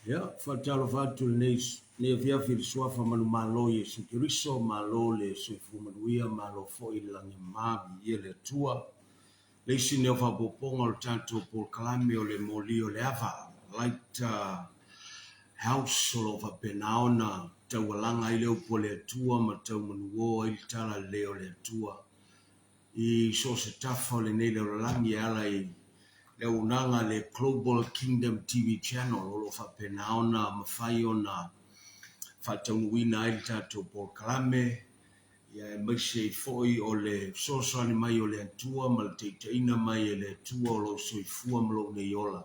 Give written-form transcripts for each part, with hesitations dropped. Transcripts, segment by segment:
Ya, fatalo fatu ne via fil swafa manu malo Yesu Kiriso malo le soifu manuia malo fo ilangi mabi ye le tua. Le isi ne fa poponga o tanto por kalame o le moli o le ava. Light house o lo fa penaona taualanga i leo po le tua ma tau manuo i tala leo le tua. I so se tafa o le nei le rolangi ala i le unanga le Global Kingdom TV channel o lo fa penaona mawhai o na whataunuina i tato por kalame ia maise foi o le sosani mai o le atua ma le teiteina mai e le atua o lo soifua ma lo nei ola.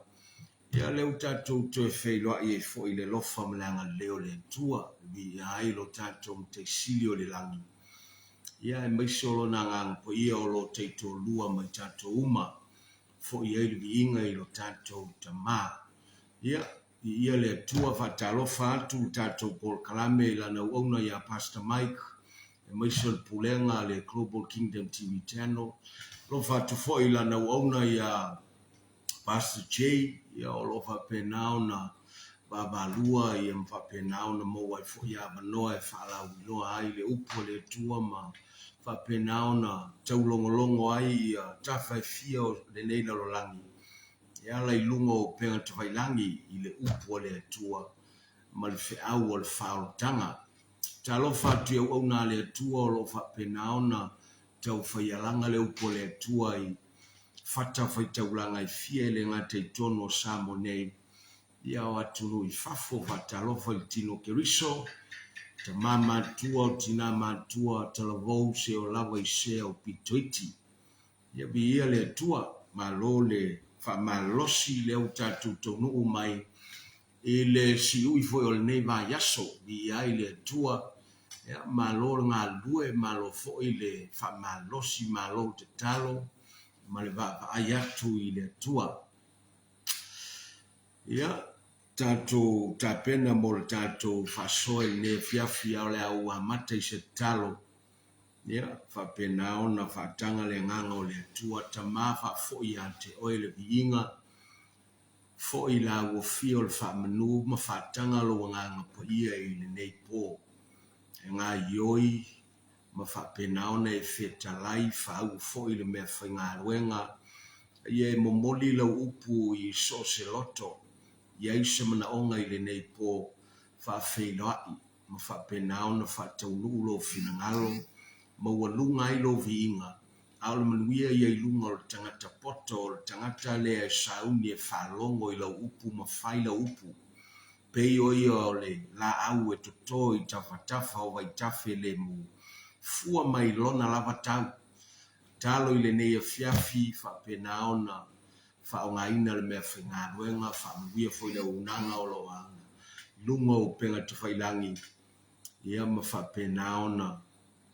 Ia leo tato to e whailoa i e foi le lofa ma le anga leo le atua vi ai lo tato ma te sili o le langi. Ia e maise o lo nanga po ia o lo teito lua mai tato uma foi e vi inga i lo tato tama. Ia le atua whatalofa atu tato por kalame i lana uauna ia Pastor Mike e maise pulenga le Global Kingdom TV channel. Lo fatu fo i lana uauna ia Pastor J ia o lo whapenao na babalua ia mwhapenao na mo wai fo ia manoa e whalau iloa ai le upo le tua ma whapenao na taulongolongo ai ia tawhai fia o le neila lo langi. Ia lai lunga o penga te whailangi i le upo le tua ma le whiau o le whaotanga. Ta lo fatu au na le tua o lo whapenao na tau whaialanga le upo le tua i fata whai taulanga i fia le ngate i tono samo nei. Ia o atunu i fafo fata lo whai tino Keriso. Ta mama tua o tina matua ta la vau se o lawa i se o pitoiti. Ia bi ia le tua ma lo le fa malosi le o tatu tonu umai. E le si ui foi o le nei va yaso bi ai le tua. Ia ma lo ngā lue ma lo fo i le fa malosi ma lo te talo. Ma le va ai atu i le tua. Ia tato tapena mo le tato fasoe ne fiafia o le au amata i se talo. Ia whapena ona whatanga le nganga o le tua tama wha fo i ate oe le viinga. Fo i la wofia o le whamanu ma whatanga lo nganga po ia i le nei po. E ngā ioi ma whapena ona e whetalai whau fo i le mea whainga ruenga. Ia e momoli lau upu i so se loto. Ia isa mana onga i le nei po whawheiloai. Ma whapena ona whataunu lo finangalo. Ma walunga i lo viinga. Aole manuia ia i lunga o le tangata poto o le tangata lea e sauni e whalongo i lau upu ma whaila upu. Pei o ia o le la au e toto i tawhatafa o vai tafe le mu. Fua mai lona lava tau. Talo i le nei a fiafi whapena ona whaongaina le mea whingaruenga whamuia fo i le unanga o lo anga. Lunga o penga te whailangi. Ia ma whapena ona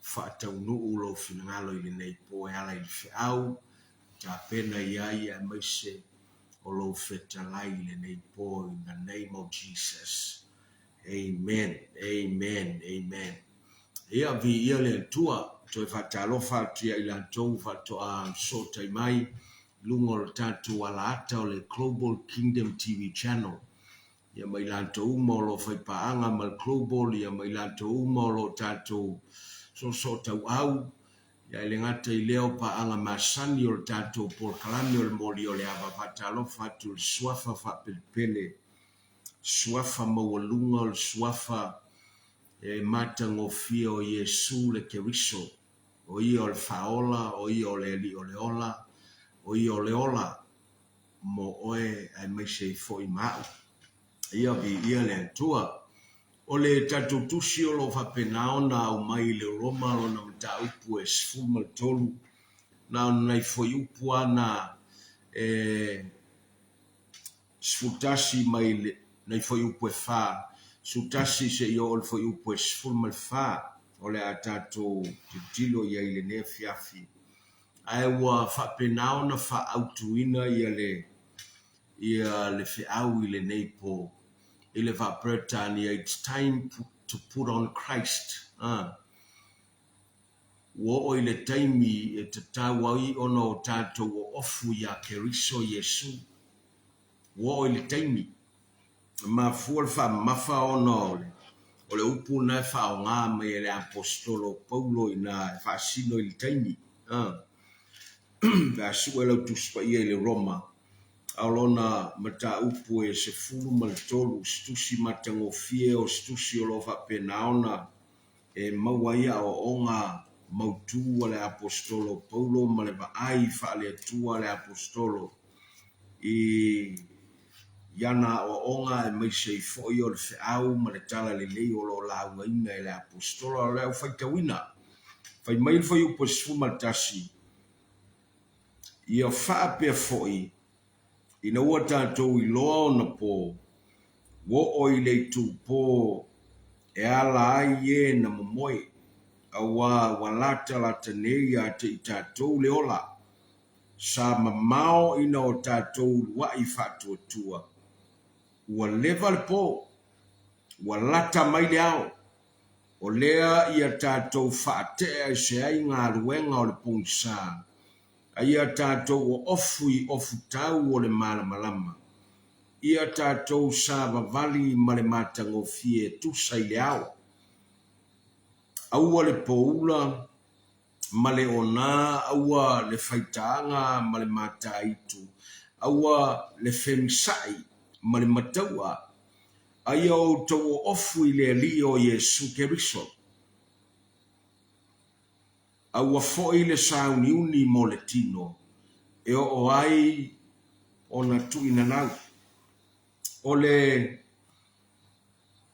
whaataunu ulo whinangalo i le nei po e ala i le whiau. Ta pena iai a maise o lo whetalai i le nei po in the name of Jesus. Amen, amen, amen. Ia vi ia le tua. To e whatalofa tia i la tou whatoa so tai mai. Lunga o tatu ala ata o le Global Kingdom TV channel. Ia mai lanto uma o lo whaipaanga mal global. Ia mai lanto uma o lo tatu so tau au. Ia le ngata i leo paanga masani o le tatu por kalami o le moli o le ava whatalofa atu le suafa whapelpele. Suafa mawalunga o le suafa e mata ngofia o Yesu le Keriso. O ia o le faola, o ia o le li o le ola. O ia o le ola mo oe ai maise I fo I mau. Ia vi ia le tua. O le tatu tusi o lo whapena ona au mai le roma lo na mta upu e sfuma tolu. Na nai fo upu ana sfutasi mai le nai fo upu e wha. Sutasi se i o le fo upu e sfuma le wha. O le atato te tilo ia I le ne fiafi. Ai wa whapena ona wha autuina ia ia le feau I le nei po. I le whapretania, it's time to put on Christ. Wo o I le taimi e te tawai ona o tātou o ofu ia keriso Yesu. Wo o I le taimi. Ma fual fa mafa ona o le upu na fa o ngā me le apostolo Paulo ina fa sino I le taimi. Da suelo tu spa I le Roma. Alona mata upu e se fulu ma le tolu stusi matango fie o stusi o lo fa penaona e mawaia o onga mautu le apostolo Paulo ma le vaai fa le tua le apostolo I yana o onga e mai se fo I o le feau ma le tala le lei o lo launga ina le apostolo le au faitawina fai mai foi upo sfuma tasi ia fa pe foi ina ua tātou I loa ona po wo o I le tu po e ala ai e na momoe awa walata lata nei a te I tātou le ola sa mamao ina o tātou wa I whatua tua ua lewa le po ua lata mai le ao o lea ia tātou whaatea se ai ngā ruenga o le pungsa ia tātou o ofu I ofu tau o le malamalama ia tātou sa vavali ma le matango fie tusa I le ao aua le poula ma le ona aua le faitaanga ma le mataitu aua le femisai ma le mataua aia o tau ofu I le ali o Yesu Keriso aua foi le sauniuni mo le tino e o ai ona tuina nau o le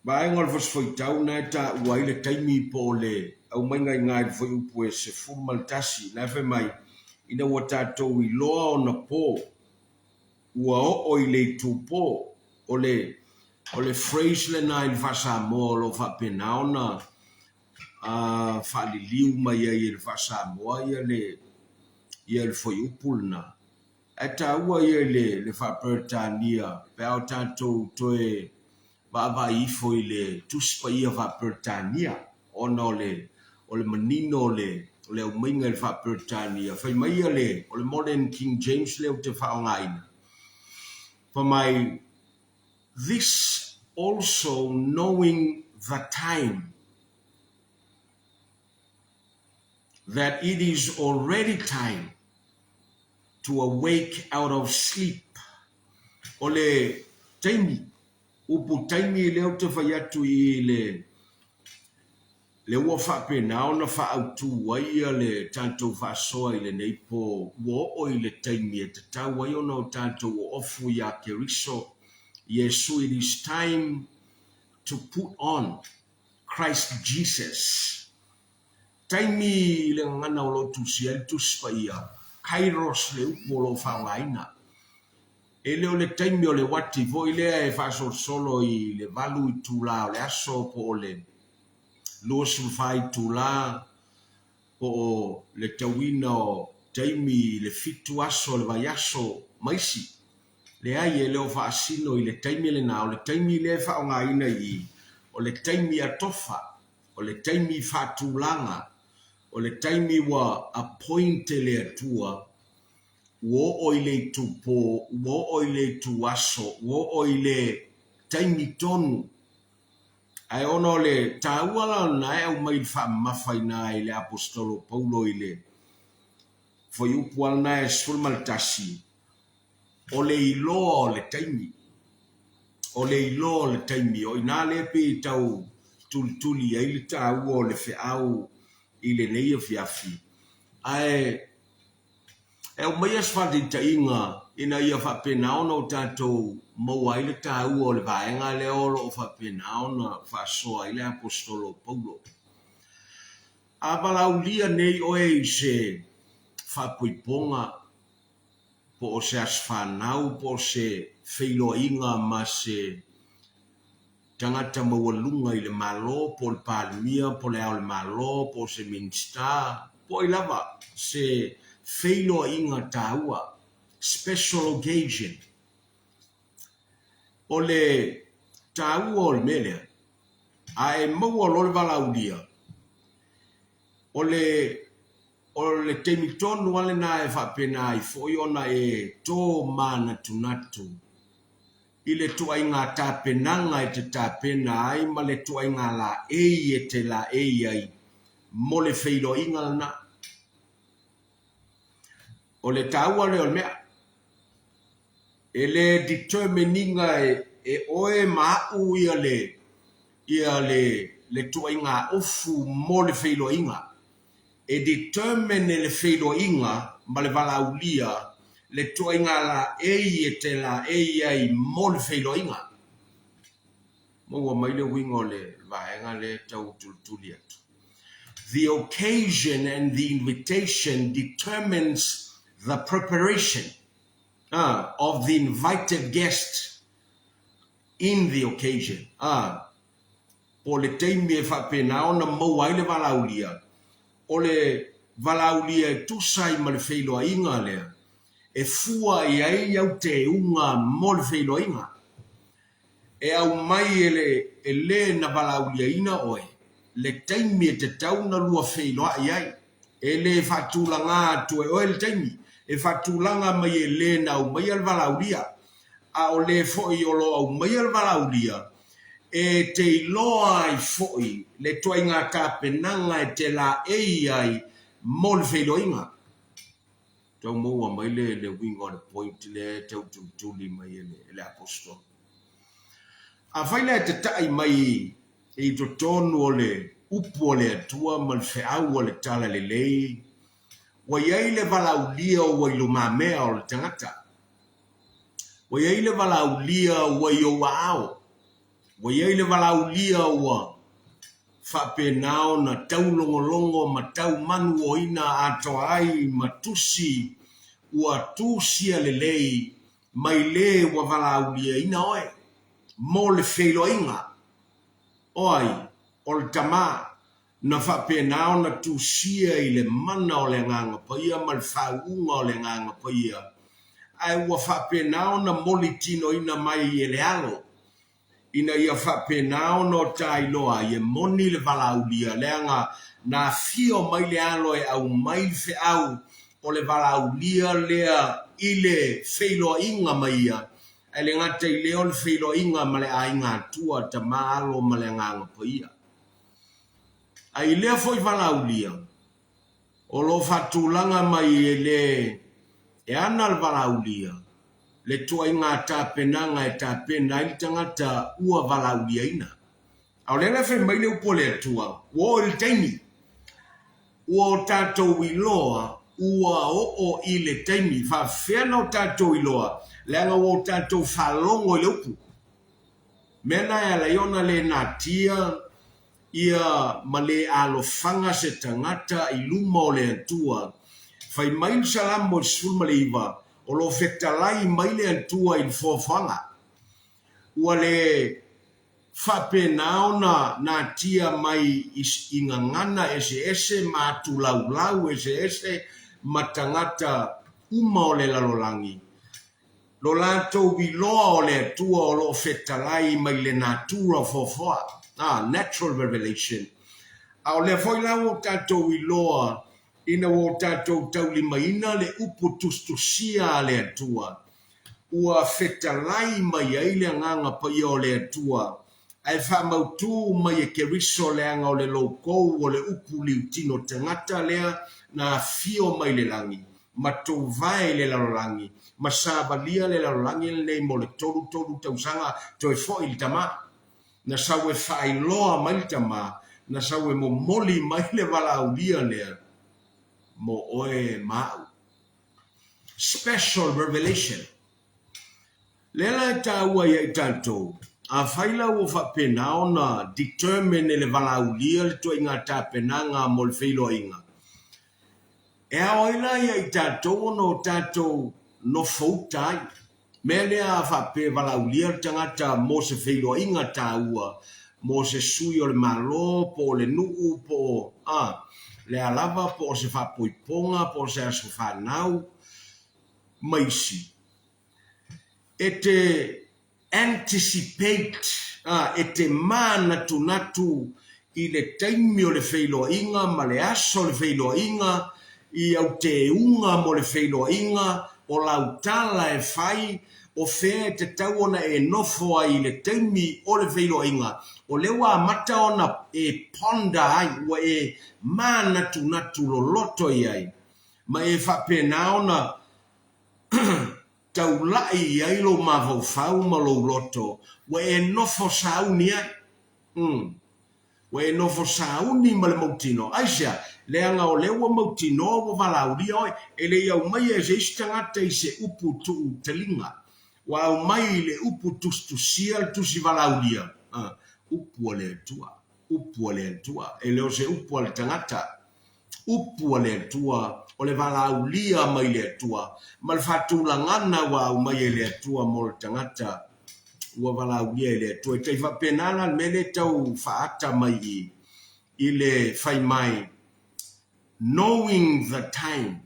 vaenga le fasfoitau na ta ua I le taimi po le au mainga I ngai foi upu e se fumaltasi na fe mai ina ua tātou I loa ona po ua o I le tupo o le phrase le na I le Fasamoa lo whapena ona whaliliu mai I le Fasamoa ia le foi upulna e ta ua ia le whapertania pe au tātou toe va ifo I le tuspa ia whapertania ona o le manino o le uminga le whapertania whai mai o le modern King James le o te whaongaina for my this also knowing the time that it is already time to awake out of sleep o le taimi upu taimi leo te whai atu I le ua whapena ona whaautu waia le tātou whasoa I le neipo ua o I le taimi e te tau wai ona o tātou o ofu ia keriso Yesu it is time to put on Christ Jesus taimi le ngana o lo tusi el tuspa ia kairos le upo lo whawaina e leo le taimi o le wati vo I lea e whaso solo I le valu I tula o le aso po o le losu fai tula po o le tawina o taimi le fitu aso le vai aso maisi le ai e leo whaasino I le taimi le na o le taimi le whaonga ina I o le taimi atofa o le taimi whatulanga o le taimi wa appointe le atua wo o I le tupo, wo o I le tuaso, wo o I le taimi tonu. Ai ono le tauala na e au mai wha mawhaina I le apostolo Paulo I le foi upual na e sulmaltasi o le iloa o le taimi. O le iloa o le taimi o ina le pe tau tuli ai le tau o le feau I le neia fiafi. Ai e o mai asfalti ta inga ina ia whapena ona o tātou maua I le tāu o le vaenga le olo o whapena ona whasoa I le apostolo Paulo. A balaulia nei o e se whapuiponga po o se aswhanau po se whilo inga ma se tangata mawalunga I le malo po le palimia po le au le malo po se minsta po I lava se Feilo inga taua, special occasion. o le tau o le mele a e maua lo le valaulia o le temitonu wale na e whapena i foi ona e tō mana tunatu i le tua inga tāpenanga e te tāpena ai ma le tua inga la e te la ai mo le feilo inga na o le taua le o mea e le determininga e oe mau ia le tua inga ofu mo le feilo inga e determine le feilo inga ma le valaulia le tua inga la e te la ai mo le feilo inga mo wa mai le wingo le vaenga le tau tultuli atu. The occasion and the invitation determines the preparation of the invited guest in the occasion. Po le teimi e whapena ona mau ai le valaulia. O le valaulia e tusai ma le whailoa inga lea. E fua i ai au te unga mo le whailoa inga. E au mai e le na valaulia ina oe. Le teimi e te tauna lua whailoa i ai. E le whatulanga atu e oe le teimi. E whatulanga mai e le na au mai al valaulia. A o le foi o lo au mai al valaulia. E te iloa ai foi le toinga tāpenanga e te la ai mo le whailoinga. Tau moua mai le wingo le point le tau tuli mai le apostol. A whaile te tai mai e to tonu o le upu o le atua ma le whiau o le tala le lei. Wa iai le valaulia o wa ilo mamea o le tangata. Wa iai le valaulia o wa io waao. Wa iai le valaulia ua whapenao na tau longolongo ma tau manu o ina ato ai ma tusi ua tusia le lei mai le ua valaulia ina oe. Mo le whailo inga. Oi, o le tama na whapenao na tusia i le mana o le nganga paia ma le whaunga o le nganga paia. Ai ua whapenao na molitino ina mai e le alo. Ina ia whapenao no tailoa i e moni le valaulia leanga na fio mai le alo e au mai fe au o le valaulia lea i le whailoa inga maia e le ngata i leo le whailoa inga ma le a inga tua ta maalo ma le nganga paia. A i lea foi valaulia o lo fatulanga mai e le e ana le valaulia le tua inga tāpenanga e tāpena i tangata ua valaulia ina. Au le lefe mai le upo le tua, ua o le taimi. Ua o tātou iloa, ua o i le taimi, fa whiana o tātou iloa, leanga ua o tātou whalongo i le upu. Mena e la iona le natia, ia ma le alofanga se tangata i luma o le tua, fai mai salamo i sulma le iwa, o lo fetalai mai le antua i fofanga. Ua le whapenao na tia mai i ngangana ese ma tu lau ese matangata uma o le lalolangi. Lo lato wiloa o le atua o lo fetalai mai le natura fofoa. Natural revelation. A o le foi lau o tato wiloa ina o tātou taulimaina le upu tustusia le atua. Ua fetalai mai ai le nganga pai o le atua. Ai whamautu mai e keriso le anga o le lokou o le upu liutino tangata lea na fio mai le langi. Ma tau vai le lalolangi. Ma sabalia le lalolangi le nei mo le toru tausanga toi fo il tama. Na sawe whailoa mai le tama. Na sawe mo moli mai le valaulia lea. Mo oe mau. Special revelation. Lela e taua ia i tātou. A whaila o whapena ona determine le valaulia le tua inga tāpenanga mo le whailo inga. E a oila ia i tātou no tātou no fautai. Mele a whape valaulia le tangata mo se whailo inga tāua. Mo se sui o le malo, po le nuu, po le alava, po se whapoiponga, po se aso whanau, maisi. E te anticipate e te mana tunatu i le taimi o le whailoa inga, ma le aso le whailoa inga, i au te unga mo le whailoa inga, o lautala e whai, o whea te tau ona e nofo ai le taimi o le whailoa inga, o lewa mata ona e ponda ai, wa e mana tunatu lo loto i ai, ma e whapena ona tau lai ai lo mavau fau ma lo loto, wa e nofo sauni ai, wa e nofo sauni ma le mautino, aisha, leanga o lewa mautino wa valauri oi, e le iau mai e se istangata i se upu tu telinga, wa au mai le upu tustusia tusi valauria, upu le tua, e leo se upu le tangata, upu le tua, o le valaulia mai le tua, ma le fatulangana wa au mai le tua mo le tangata, ua valaulia le tua, e tei vapenana me le tau faata mai i le fai mai, knowing the time,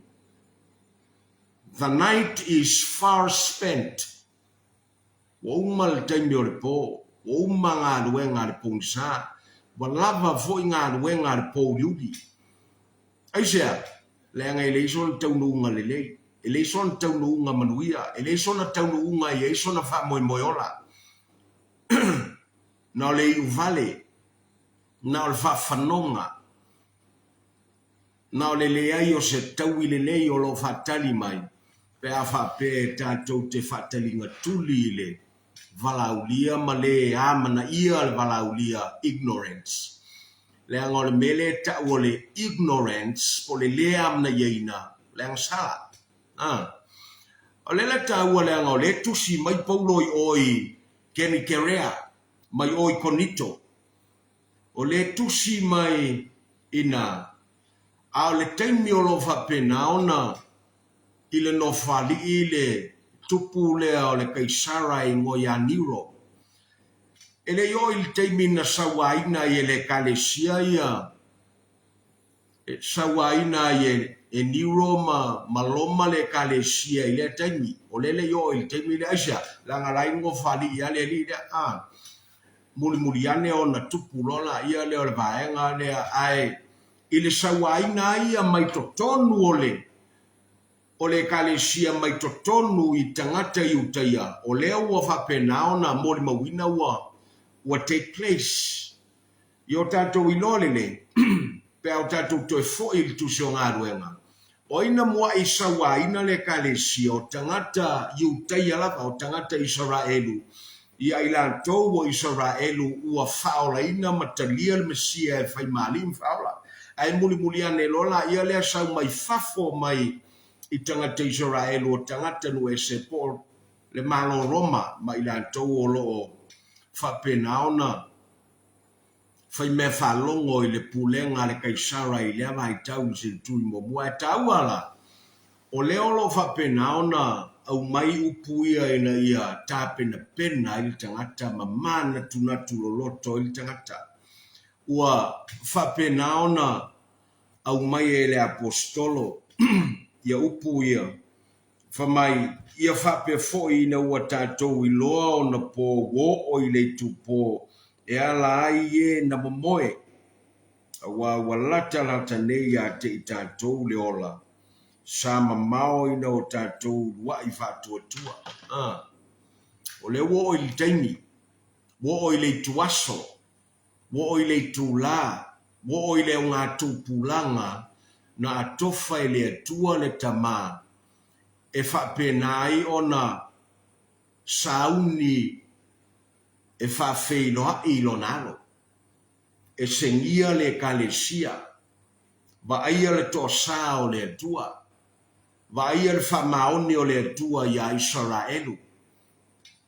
the night is far spent, wa uma le taimi o le po, wa uma ngā luenga le pongsa, wa lava fo i ngā luenga le po liudi. Aisea, le anga i le iso na taununga le lei, e le iso na taununga manuia, e le iso na taununga i e iso na wha moe moeola. Na o le i uvale, na o le wha whanonga, na o le ai o se tau i le lei o lo whatali mai, pe a wha pe tātou te whatalinga tuli i le valaulia ma le amana ia le valaulia ignorance. Le anga o le mele ta o le ignorance o le amana ieina, le anga sala. O le ta ua le anga o le tusi mai pauloi oi keni kerea, mai oi konito. O le tusi mai ina, a o le taimi o lo whapena ona i le no whali i le tupu lea o le kaisara i ngoia niro. Ele yo il teimi na sawaina i le kalesia ia. Sawaina i e niro ma loma le kalesia i le teimi. O lele yo il teimi le asia. Langa lai ngo whali i ale li le a. Muli ane o na tupu lola ia le o le vaenga le ai. I le sawaina ia mai totonu o le. O le kalesia mai totonu i tangata i utaia. O leo ua whapena ona mori mawina ua take place. I o tātou i lolele, pe o tātou toi fo il tu sio ngā ruenga. O ina mua i sawa ina le kalesia o tangata i utaia lava o tangata Israelu. I aila tau o Israelu ua faola ina matalia le mesia e fai malim faola. Ai muli ane lola ia lea sau mai fafo mai i tangata Israelu o tangata nu e se por le malo Roma ma ila tau o loo whapena ona whai me whalongo i le pulenga le kaisara i lea vai tau se tui mo mua e tau ala. O leo lo whapena ona au mai upu ia ina ia tāpena pena i le tangata ma mana tunatu lo loto i le tangata. Ua whapena ona au mai e le apostolo ia upu ia. Whamai ia whape foi na ua tātou i loa o na pō wo o i le tupo e ala ai e na mamoe. Wa lata nei a te i tātou le ola. Sama mao ina o tātou wa i whatua tua. O le wo o i le taimi, wo o i le tuaso, wo o i le tūlā, wo o i le o ngā tūpulanga na atofa i le atua le tamā. E whapena ai ona sauni e whawheiloa i lonalo. E sengia le kalesia. Va aia le toa sa o le atua. Va aia le whamaoni o le atua i a Israelu.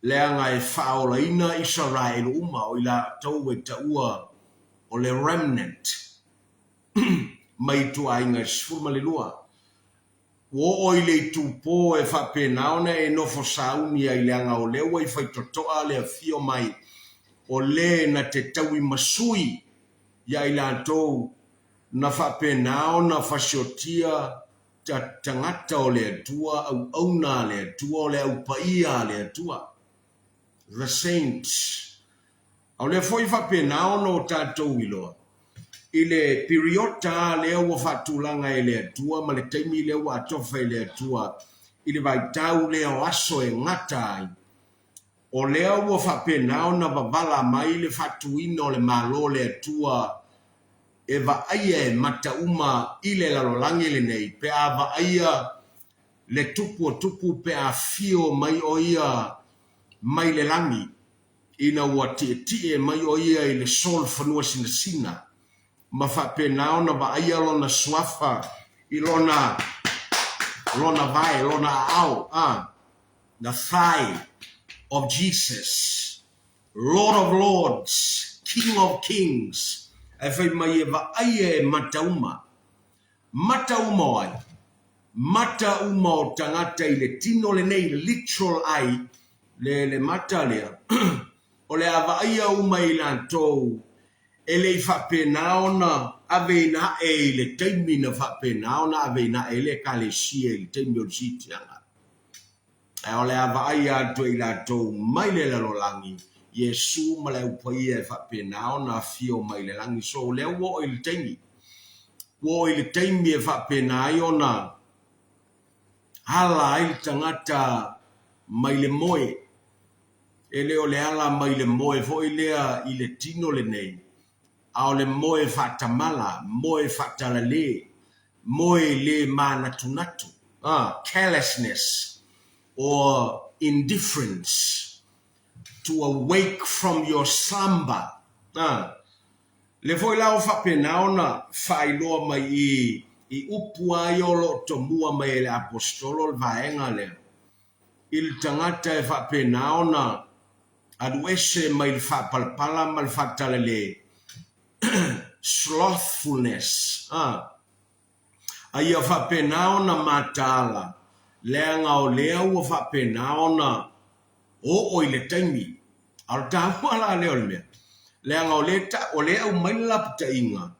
Leanga e whaola ina Israelu uma o ila tau e taua o le remnant. Mai tua inga sfurma le lua. Wo o i le tupo e whapena ona e nofo sauni ai leanga o lewa i whaitotoa le fio mai o le na te taui masui ia i lantou na whapena ona whasiotia ta tangata o le atua au auna le atua o le au paia le atua. the saints. Au le foi whapena ono tātou iloa. I le periota lea ua whatulanga e le atua, ma le taimi lea ua atofa e le atua, i le vaitau lea o aso e ngata ai. O lea ua whapena ona wavala mai le whatuina o le malo le atua, e vaaia e matauma i le lalolangi le nei, pe a vaaia le tupu o tupu pe a fio mai o ia mai le langi, ina ua tie mai o ia i le sol whanua sina. Ma whapena ona vaaia lona swafa i lona vai, lona au, the thigh of Jesus, Lord of Lords, King of Kings, e whai mai e vaaia e matauma ai, matauma o tangata i le tino le nei, literal ai, le mata lea, o le avaia uma i lantou, e le whapena ona aveina e le teimi na whapena ona aveina e le kalesia i le teimi o sitianga. E o le avaia atu i lantou mai le lalolangi, Yesu ma le upaia e whapena ona fio mai le langi, so le wo i le teimi. Wo i le teimi e whapena i ona hala i tangata mai le moe, e leo le ala mai le moe, fo i lea i le tino le nei, au le moe fatamala, moe fatalale, moe le manatunatu, carelessness or indifference, to awake from your slumber. Le foi lau whapena ona whailoa mai i upua i olo to mua mai le apostolo le vaenga le. Il tangata e whapena ona aduese mai le whapalpala mai le whatalele. Slothfulness. Aia whapena ona matala. Leanga o lea ua whapena ona o le taimi. Al tāwala leo le mea. Leanga o lea au mai lapta inga.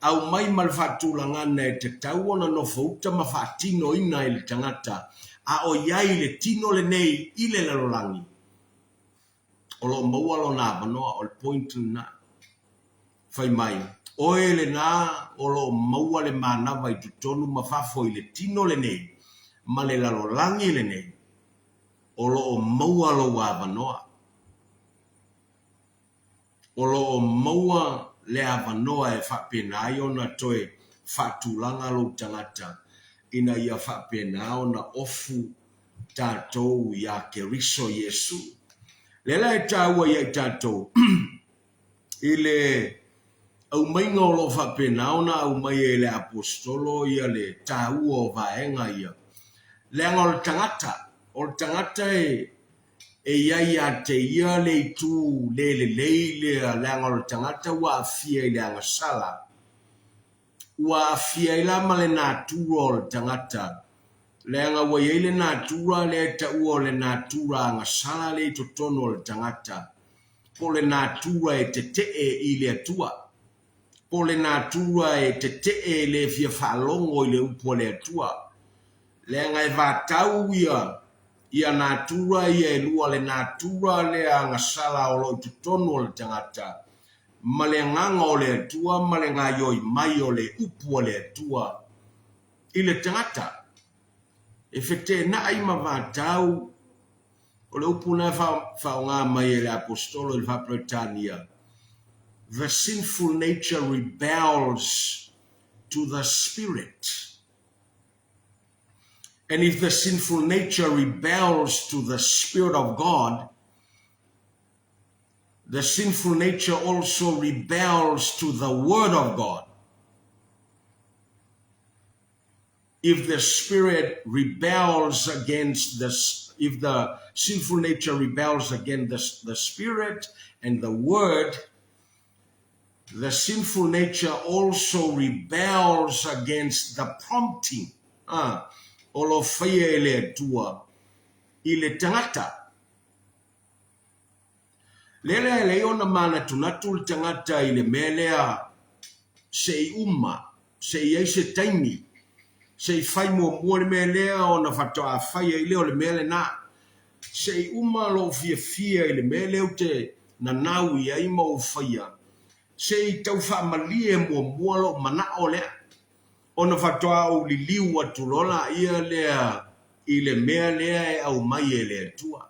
Au mai malfatulanga e te tau ona no fauta ma fatino ina i le tangata. A o iai le tino le nei i le lalolangi. O lo maua lo na vanoa o le point na. Fai mai. Oe le na o lo maua le manawa i tutonu mafafo i le tino le nei. Ma le lalolangi le nei. O lo maua lo wa vanoa. O lo maua le avanoa e whapena ai ona toe whatulanga lo tangata ina ia whapena ona ofu tātou ia keriso Yesu. Lela e tāua ia tātou i le au mainga o lo whapena ona au mai e le apostolo ia le tāua o vaenga ia. Leanga o le tangata e ia te ia le tu le leanga o le tangata ua afia i le angasala. Ua afia i la male natura o le tangata. Leanga ua iei le natura le ta ua o le natura angasala le totono o le tangata. Po le natura e te i le atua. Po le natura e te le fia whalongo i le upo le atua. Leanga e vatau ia natura ia e lua le natura le angasala o lo tutono o le tangata. Ma le nganga o le atua, ma le ngaioi mai o le upu o le atua. I le tangata. E fete na ai ma vatau o le upu na whaonga mai e le apostolo il Britania. The sinful nature rebels to the spirit. And if the sinful nature rebels to the Spirit of God, the sinful nature also rebels to the Word of God. If the Spirit rebels against if the sinful nature rebels against the Spirit and the Word, the sinful nature also rebels against the prompting. O lo whaia ele tua i le tangata. Lele ele ona mana tunatu le tangata i le melea se i se i eise taimi, se i whai mua le melea ona whatoa whaia i leo le mele na. Se umalo fia ile mele ute na nau ia ima ufaya. Se tau fa malie mua lo mana ole. Ona fatoa o liliu atu lola ia lea ile mea lea e au mai e lea tua.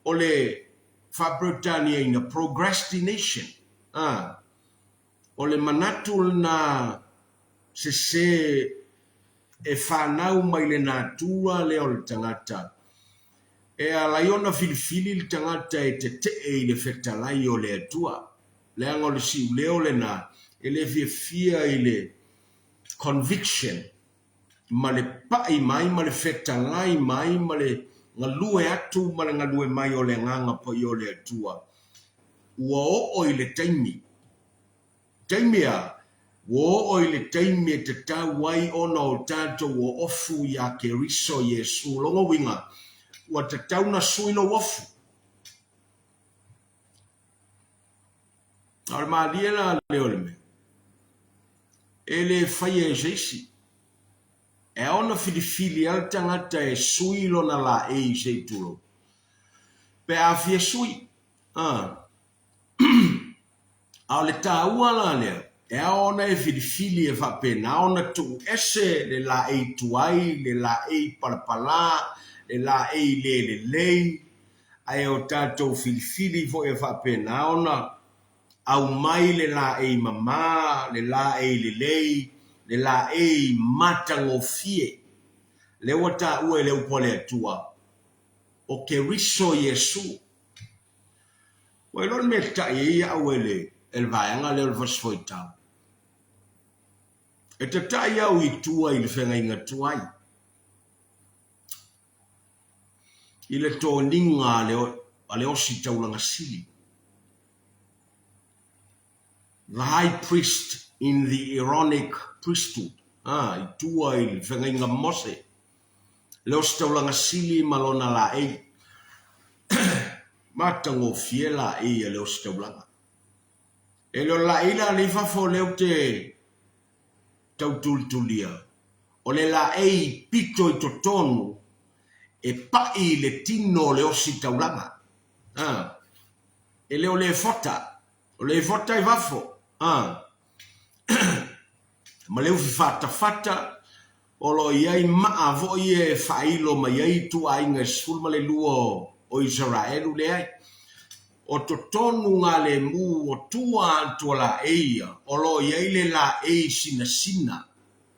Ole fa Britania in a procrastination. Ole manatul na se e whanau mai le nā tua leo le tangata. E a laiona filifili le tangata e te i le whetalai o le atua. Le anga le siu leo le nā, e le fia i le conviction, ma le pai mai, ma le whetalai mai, ma le ngalue atu, ma le ngalue mai o le nganga po i o le atua. Ua o i le taimi. Taimi a, wo o ile taimi e te tauai ona o tātou o ofu ya ke riso Yesu longo winga wa te tauna suilo ofu. Ar maaliela leo me. Ele faye jeisi. E ona filifili al tangata e suilo na la e jeitulo. Pe a fie sui. Au le taua la leo. E ona e filifili e whapena, ona tu ese le la e tuai, le la e palapala, le la e le, ai o tātou filifili fo e whapena, ona au mai le la e mama, le la e le la e matango fie, le wata ue le upole atua, o ke riso Yesu. Wailon me tai ia uele, el vaianga le vasfoitau. E te tai au i tua i le whenga inga tuai. I le tō ninga a le osi taulanga sili. The high priest in the Aaronic priesthood. I tua i le whenga inga mose. Le osi taulanga sili malona la e. Matango fiela e a le osi taulanga. E lo la ila le fafo leo te tautultulia. O le la ei pito i totonu e pai le tino le osi taulanga. E leo le fota. O le fota i vafo. Ma leo fi fata. O lo iai maa vo ie failo ma iai tu ainga sulma le luo o Israelu le ai. O totonu ngā le mu o tua antua la eia. O lo iai le la ei sina.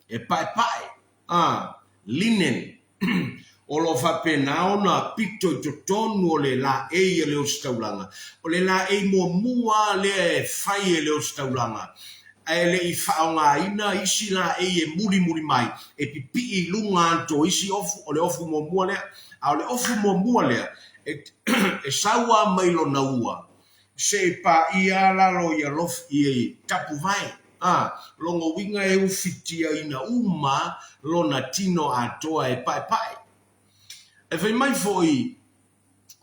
E pai. Linen. O lo whapena ona pito i totonu o le la eia le o staulanga. O le la ei mua le whai e le o staulanga. E le i whaonga ina isi la ei e muri mai. E pipi i lunga anto isi ofu o le ofu mua lea. A o le ofu mua lea. E sawa mailo na ua. Se pa i alalo i alof i tapu vai. Longo winga e ufitia ina uma lona tino atoa e pai. E whai mai foi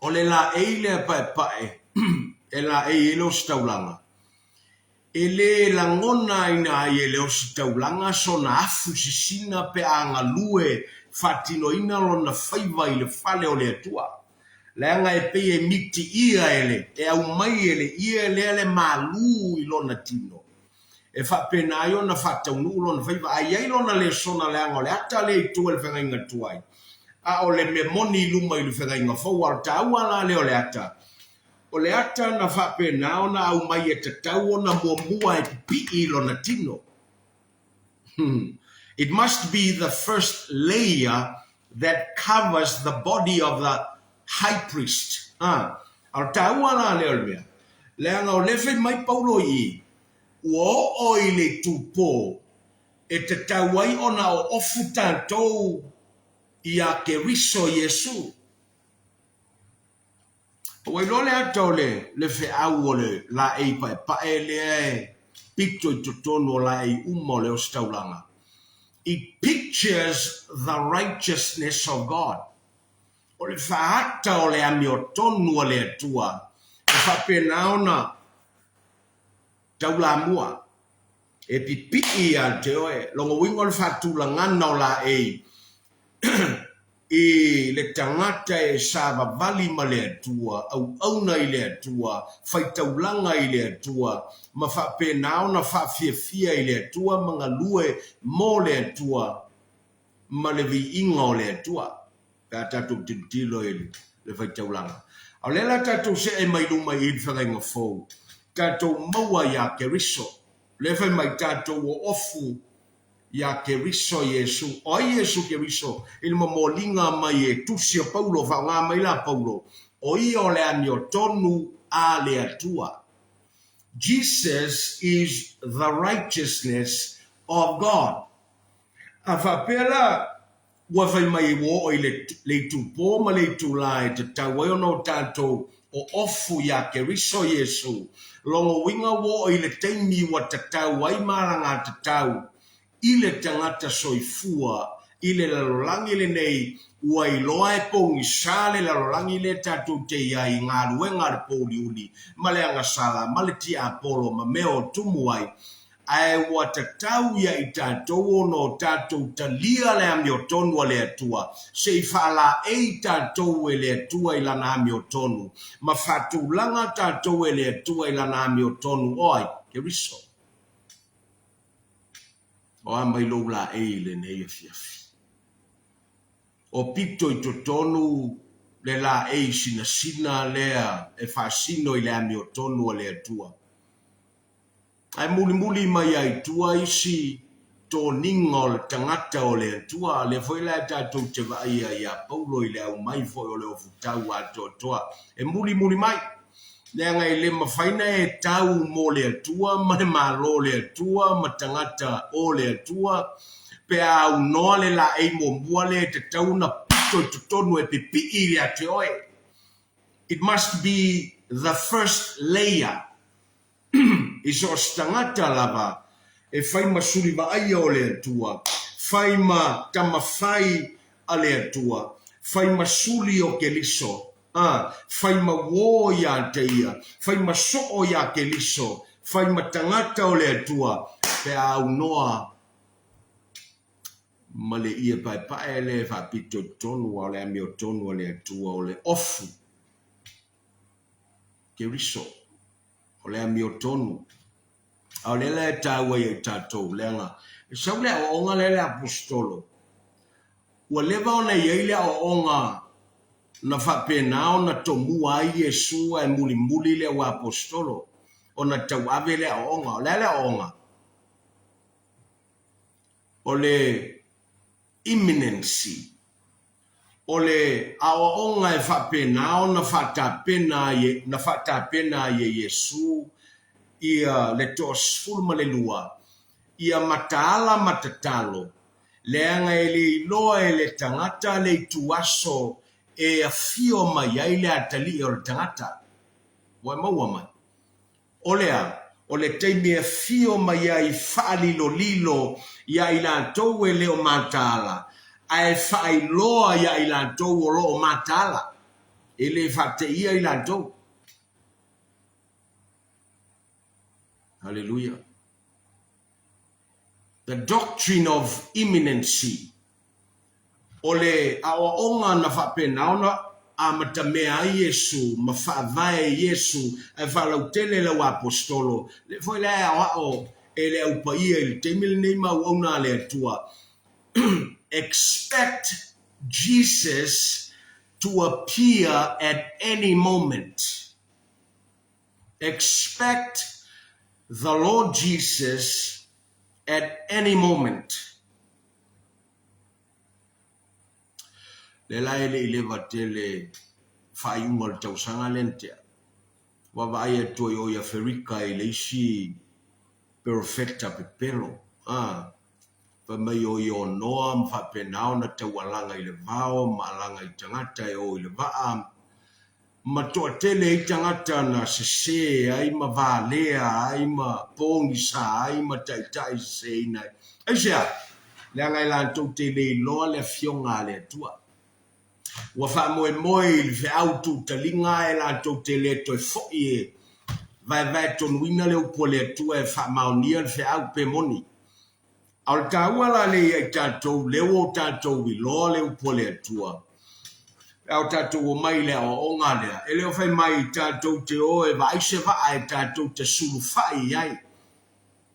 o le la eile pai. E la eile o staulanga. E le langona ina e le o staulanga so na afu sisina pe anga lue fatino ina lona whaiva i le fale o le atua. Leanga e pe e miti ia ele, e au mai ele, ia ele malu i lona tino. E whapena ai ona whataunu lona whaiva, ai ai lona le sona leanga o le ata le i tua le whenga inga tuai. A o le me moni luma i le whenga inga fau al tau ala le o le ata. O le ata na whapena ona au mai e te tau ona mua e pi i lona tino. It must be the first layer that covers the body of the high priest. Al taua la leo mea. Leanga o lefe mai paulo i. Ua o i le tupo. E te tauai ona o ofu tātou i a ke riso Yesu. O ilo le atau le fe au o le la ei pae le e pito i totonu o la ei uma o le ostaulanga. It pictures the righteousness of God. O le whaata o le ami o tonu o le atua. E whapena ona taula mua. E pipi al te oe. Longo wingo le whaatula ngana o la ei. e le tangata e sava vali ma le atua, au auna i le atua, faitaulanga i le atua, ma fa penao na fa fia i le atua, mga lue mo le atua, ma le vi inga o le atua, ka tatu tintilo e le faitaulanga. Au lela tatu se e mai luma i whanga inga fau, tatu maua ya keriso, le fai mai tatu o ofu, ya keriso Yesu o Yesu keriso il molinga mai e tusia Paulo fa nga mai la Paulo o io le amio tonu a le atua. Jesus is the righteousness of God. Afa pela wa vai mai wo o le tupo ma le tulai te tawe no tanto o ofu ya keriso Yesu longo winga wo o le teimi wa tatau ai maranga tatau ile tangata soifua ile lalolangi le nei ua iloa e pongi sale lalolangi le tatu te iai ngā ruenga le pōli uli ma le anga sala ma le tia apolo ma meo tumu ai ai ua tatau ia i tātou no tātou talia le amio tonu le atua se i whaala e tātou e le atua i lana amio tonu ma whatulanga tātou e le atua i lana amio tonu oi ke riso o amai lo la e le nei fiafi. O pito i tonu le la e sina lea e fasino i le ami o tonu o le atua. Ai muli mai ai tua isi to ninga o le tangata o le atua le foi la tatou te vai ia Paulo i le au mai foi o le ofutau a toa. E muli mai. Le ngai le mawhaina e tau mo le atua, ma le malo le atua, ma tangata o le atua, pe au noa le la e mo mua le te tau na pito i tutonu e pipi i le ate oe. It must be the first layer. I so tangata lava, e whai masuri wa aia o le atua, whai ma tamawhai a le atua, whai masuri o ke liso, fai ma wo ya te ia, fai ma so o ya ke liso, fai ma tangata o le atua, pe au noa ma le ia pai le fa pito tonu o le amio tonu o le atua o le ofu. Ke riso, o le amio tonu. O le le taua i tatou lenga. E sau le o onga le apostolo. Ua leva ona i le o onga na whapenao na tomu ai Yesu e muli le o apostolo. O na tau ave le o onga. O le onga. O le imminency. O le ao onga e whapenao na whatapena ye Yesu ia le tos fulma le lua. Ia mataala matatalo. Le anga e le iloa e le tangata le tuaso e a fio mai ai le atali o le tangata. Wai maua mai. O lea, o le teimi e fio mai ai whaalilo lilo ia i lantou e leo mataala. Ai whaailoa ia i lantou o loo mataala. E le whate ia i lantou. Hallelujah. The doctrine of imminency. Ole awa onga na whapena ona a matamea Yesu, ma whaavae Yesu, e whalautele lau apostolo. Le foi le awa o e le au paia i le teimile nei mau ona le atua. Expect Jesus to appear at any moment. Expect the Lord Jesus at any moment. Le lai le ile vatele whaiunga le tausanga lentea. Wa vai e toi o ia Ferika i le isi perfecta pepelo. Pa mai o i o noa mwhapenao na taualanga i le vao, maalanga i tangata e o i le vaa. Ma toa tele i tangata na sese, ai ma vālea, ai ma pōngisa, ai ma taitai se inai. Aisea, le angai lantou tele i loa le fionga le tua. Wa wha moe il fe autu talinga e lantou tele toi fo'i e. Vai tonu ina le upo le tua e wha maonia le fe au pe moni. Al tawala le ia tatou leo tatou wilo le upole atua. Au tatou o mai le o onga lea. E leo fai mai tatou te o e vai se vai tatou te sulu fai ai.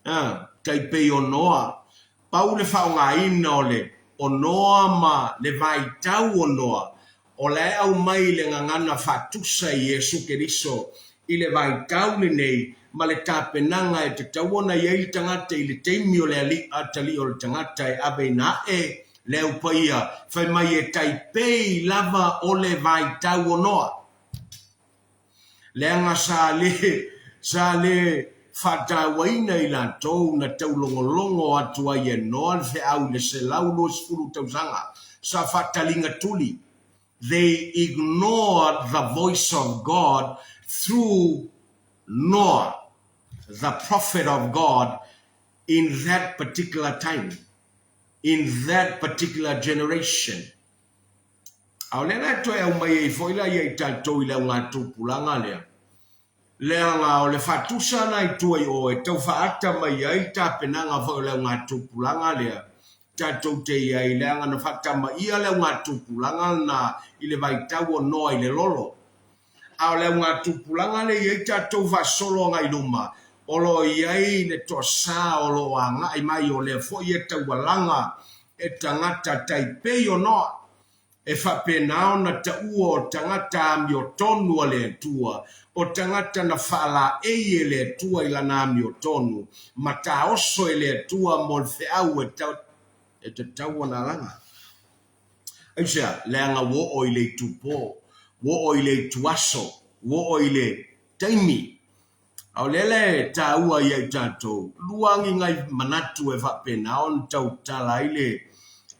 Tai pei o noa. Pau le whao ngā ina o le o noa ma le vai tau o noa. O le au mai le ngangana whatusa i Yesu Keriso i le vai tau le nei ma le tāpenanga e te tauona i ei tangata i le teimi o le ali atali o le tangata e abe na e le upaia whai mai e taipei lava o le vai tau o noa. Le anga sa le whatawaina i la tau na tau longolongo atua i e noa le au le se laulo sfuru tausanga sa whatalinga tuli. They ignored the voice of God through Noah, the prophet of God, in that particular time, in that particular generation. Au lena to e umai e foila i tatou i le ngā tūpulanga lea. Lea ngā o le whatusa na i tua i o e tau whaata mai ai ta penanga fo le ngā tūpulanga lea. Tatou te ia i lea ngana whaata mai ia le ngā tūpulanga na i le vai tau o noa i le lolo. Au le ngā tūpulanga le i tatou whasolo ngai luma. Olo iai le to sa olo a ngai mai o le fo i e tau walanga e tangata taipei o noa. E whapenao na ta ua o tangata ami o tonu a le tua. O tangata na whala e le tua i lana ami o tonu. Ma ta oso e le tua mo le whiau e te tau na langa. Aisha, leanga wo o i le tupo. Wo o i le tuaso. Wo o i le taimi. Au lele ta ua i ai tatou. Luangi ngai manatu e whapenao na tau tala i le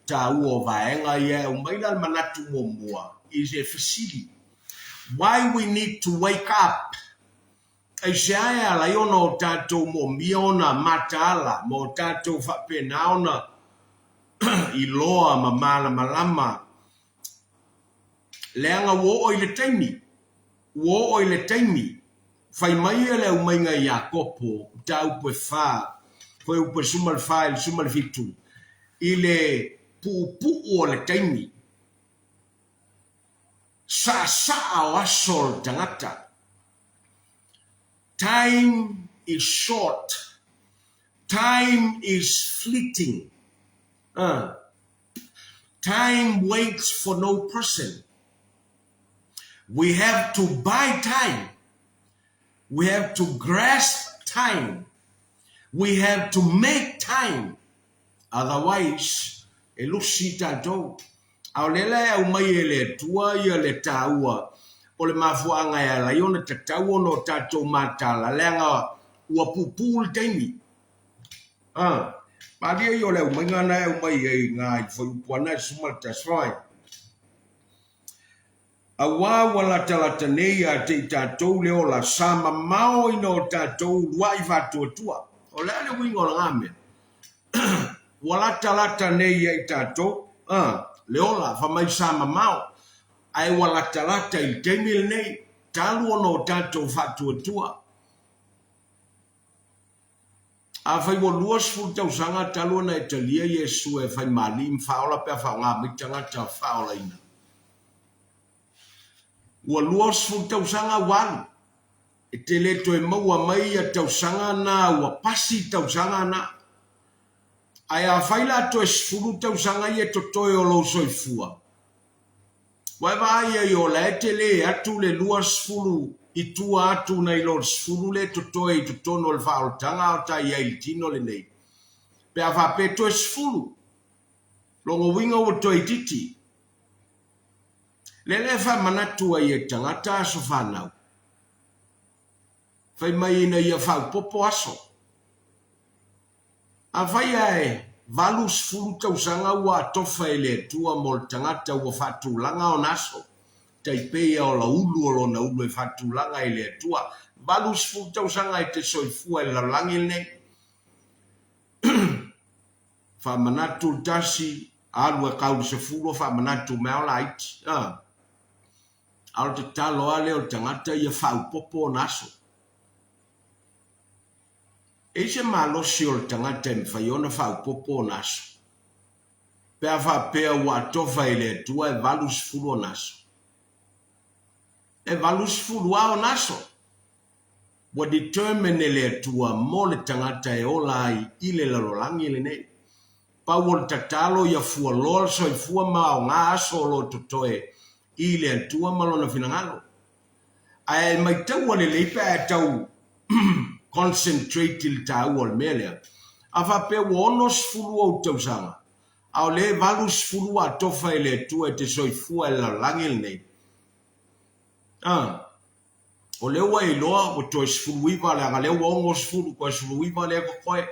ta ua vaenga ia umaila manatu mo mua is a facility. Why we need to wake up? Aisha la yono tatou mo miona matala mo tatou whapenaona iloa mamala malama. Leanga wo o ile taimi. Wo o ile taimi. Fai mai ele umainga Iakopo ta upe fa. Foi upe sumal fa, sumal fitu. Ile pu o le taimi. Sa o asol tangata. Time is short. Time is fleeting. Time waits for no person. We have to buy time. We have to grasp time. We have to make time. Otherwise, elusi tatou. Au lele au mai ele tua ia le taua. O le mafuanga ia la iona te taua no tatou matala. Lenga ua pupul teimi. Padia i o le umai ngana au mai e ngā i whaiupuana sumal taswai. Awa wala talata nei a te tatou leo la sama mao ino tatou luai whatua tua. O lele wingo la ngame. Wala talata nei ai tatou. Leola whamai sama mao. Ai wala talata i teimil nei. Talu ono tatou whatua tua. A whai wo luas fu tau sanga talu na e talia Yesu e whai mali mwhaola pia whaonga mitanga ta whaola ina. Ua luas fu tau sanga walu. E te leto e maua mai a tau sanga na ua pasi tau sanga na. Ai a whaila to e sfuru tau sanga i e totoe o lo soifua. Wai vai e o la e te le atu le luas furu i tua atu na i lo sfuru le totoe i totono le whaotanga o ta i ai tino le nei. Pe a whape to e sfuru. Longo winga o to i titi. Le wha manatua i e tangata aso whanau. Whai mai ina i a whau popo aso. A whai ai, valus furu tau sanga ua tofa ele tua mo tangata ua whatu langa o naso. Taipei o la ulu o lo na ulu e whatu langa ele tua. Valus furu tau sanga e te soifua e la langi nei. Wha manatu tasi, alu e kauri se furu wha manatu mea la iti. Ao te talo ale o tangata i a whau popo o naso. e se malosi o le tangata e mwhaiona whaupopo naso. Pea whapea ua tofa i le atua e valus fulu o naso. E valus fulu ao naso. Wa determine le atua mo le tangata e ola ai i le lalolangi le nei. Pau le tatalo ia fua loa so i fua mao ngā aso lo totoe i le atua malona finangalo. Ai mai tau le leipa e tau concentrate il tau o le melea. A whapea ua onos fulu o tausanga. Au le valus fulu a tofa i le atua e te soifua e lalolangi le nei. O le ua i loa o to sfuluiva le anga le ua ongo sfulu ko sfuluiva le ko koe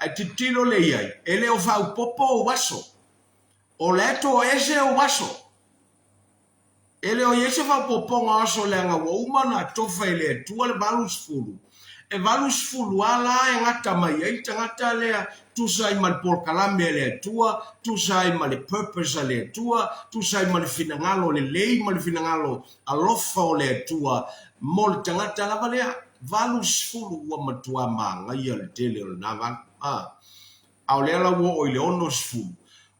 ai titilo le iai e le o fau popo o waso o le to ese o waso e le o ese fau popo nga aso le anga wa umana tofa i le tua le valus fulu e valus fulu ala e ngata mai ai tangata lea tu sai mal por kalame le tua tu sai mal purpose le tua tu sai mal finangalo le lei mal finangalo alofa o le tua mol tangata la valea valus fulu wa matua manga ia le tele o navan au le ala wo o le onos fulu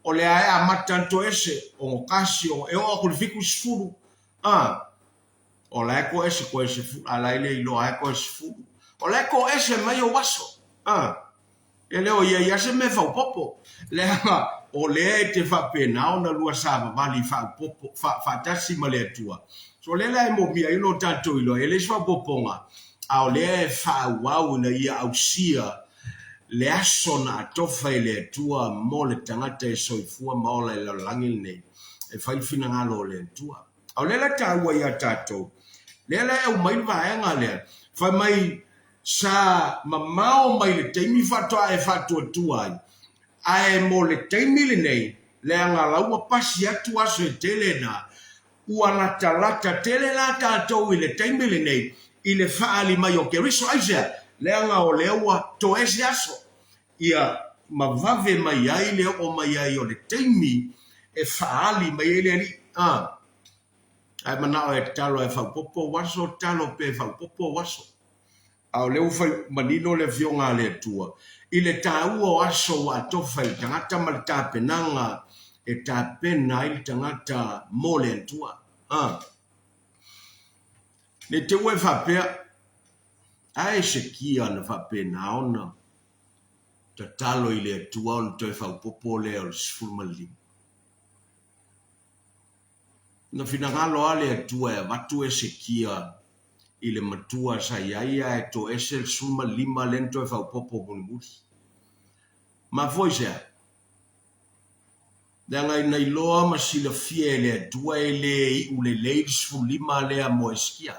o le ai amatanto ese o kasio e o ko fikus fulu o la ko ese fulu ala ile lo ai ko ese fulu o le ko ese mai o waso ele o ia se me fa popo le o le te fa pena ona lua sava vali fa popo fa tasi male tua so le la mo bia ilo tanto ilo ele fa poponga a o le fa wau na ia ausia le asona tofa le tua mo le tangata e soifua maola e langil nei e fa fina ngalo le tua o le la taua ia tato le la e mai vaenga le fa mai sa mamao mai le teimi fatoa e fatua tuai ai mo le teimi le nei le anga laua pasi atu aso e tele na ua lata tele lata atou i le teimi le nei i le faali mai o keriso aisea le anga o le ua to ese aso ia mavave mai ai le o mai ai o le teimi e faali mai ele ali ai manao e talo e whaupopo waso talo pe whaupopo waso au leu fai manino le fionga le tua i le tāua o aso wa tofa i tangata ma le tāpenanga e tāpena i le tangata mo le tua le te ue whapea ai se kia na whapena ona ta talo i le tua o le toi whaupopo le o le sfulmali na finangalo ale tua e watu e se kia i le matua sa iaia e to esel suma lima lento e whaupopo buniburi. Ma foi sea. Danga i nei loa ma sila fie le tua e le i ule ladies fu lima le a moeskia.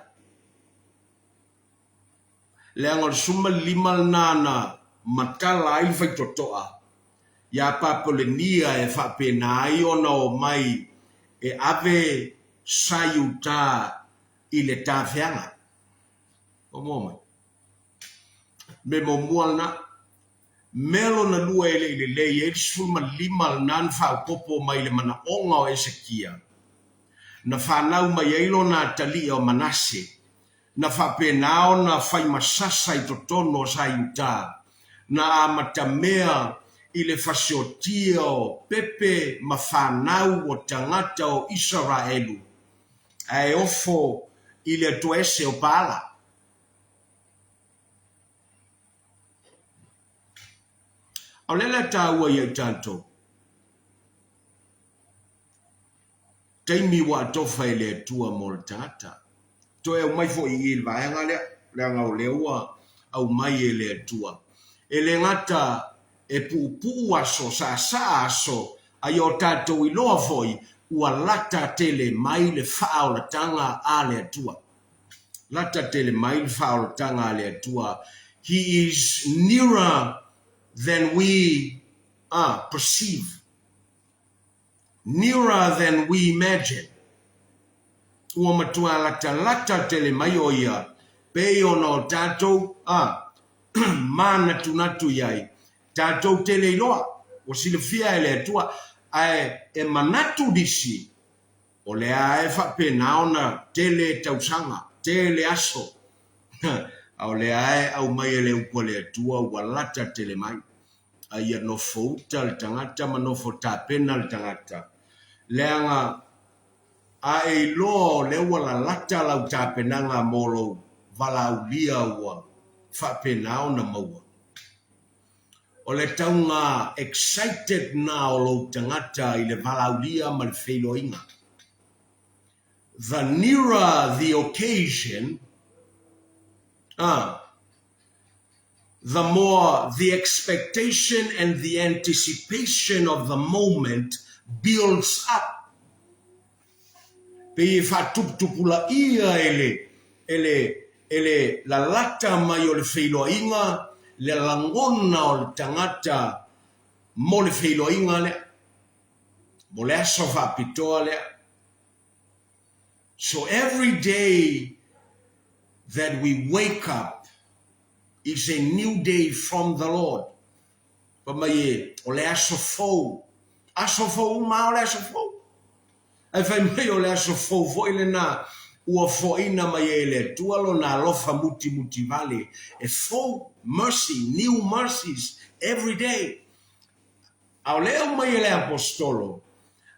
Le angol suma lima nana matala i fai totoa. Ia papolenia e whapena ai ona o mai e ave sayuta i le tawhianga. O moma. Me mo muana melo na lua ele ile le e sfuma lima nan fa popo mai le mana onga o Esekia. Na fa nau mai ilo na tali o Manase. Na fa penao na fai masasa i totono sa yuta. Na amatamea ile fasiotia o pepe mafanau o tangata o Israelu. Ai ofo ile tuese o pala. O lela tāua i tanto. Teimi wa tofa i le tua mo le tangata. To e mai fo i il vaenga le anga o leua au mai e le tua. E le ngata e pupu aso sa aso ai o tatou i loa foi ua lata tele mai le faa o la tanga a le tua. Lata tele mai le faa o la tanga a le tua. He is nearer than we perceive, nearer than we imagine. Ua matua lata tele mai o ia, pe o no tatou, mana tunatu iai, tatou tele iloa, o sila fia ele tua, e manatu disi, o le ae whape naona tele tausanga, tele aso, Au le ai au mai le upole tua walata tele mai. Ai no fouta le tangata ma no fota pena le tangata. Leanga a e lo le wala lata la uta penanga molo vala ulia wa fa penao na maua. O le taunga excited na o lo tangata i le vala ulia ma le feilo inga. The nearer the occasion, the more the expectation and the anticipation of the moment builds up. Pe fa tupula ia ele la lata mai o le feilo inga le langona o le tangata mo le feilo inga le mo le aso fa pitoa le. So every day that we wake up is a new day from the Lord. Pa mai o le aso fou ma o le aso fou. Ai fai mai o le aso fou foi le na ua foina mai ele tualo na lofa muti vale e fou mercy, new mercies every day. Au leo mai ele apostolo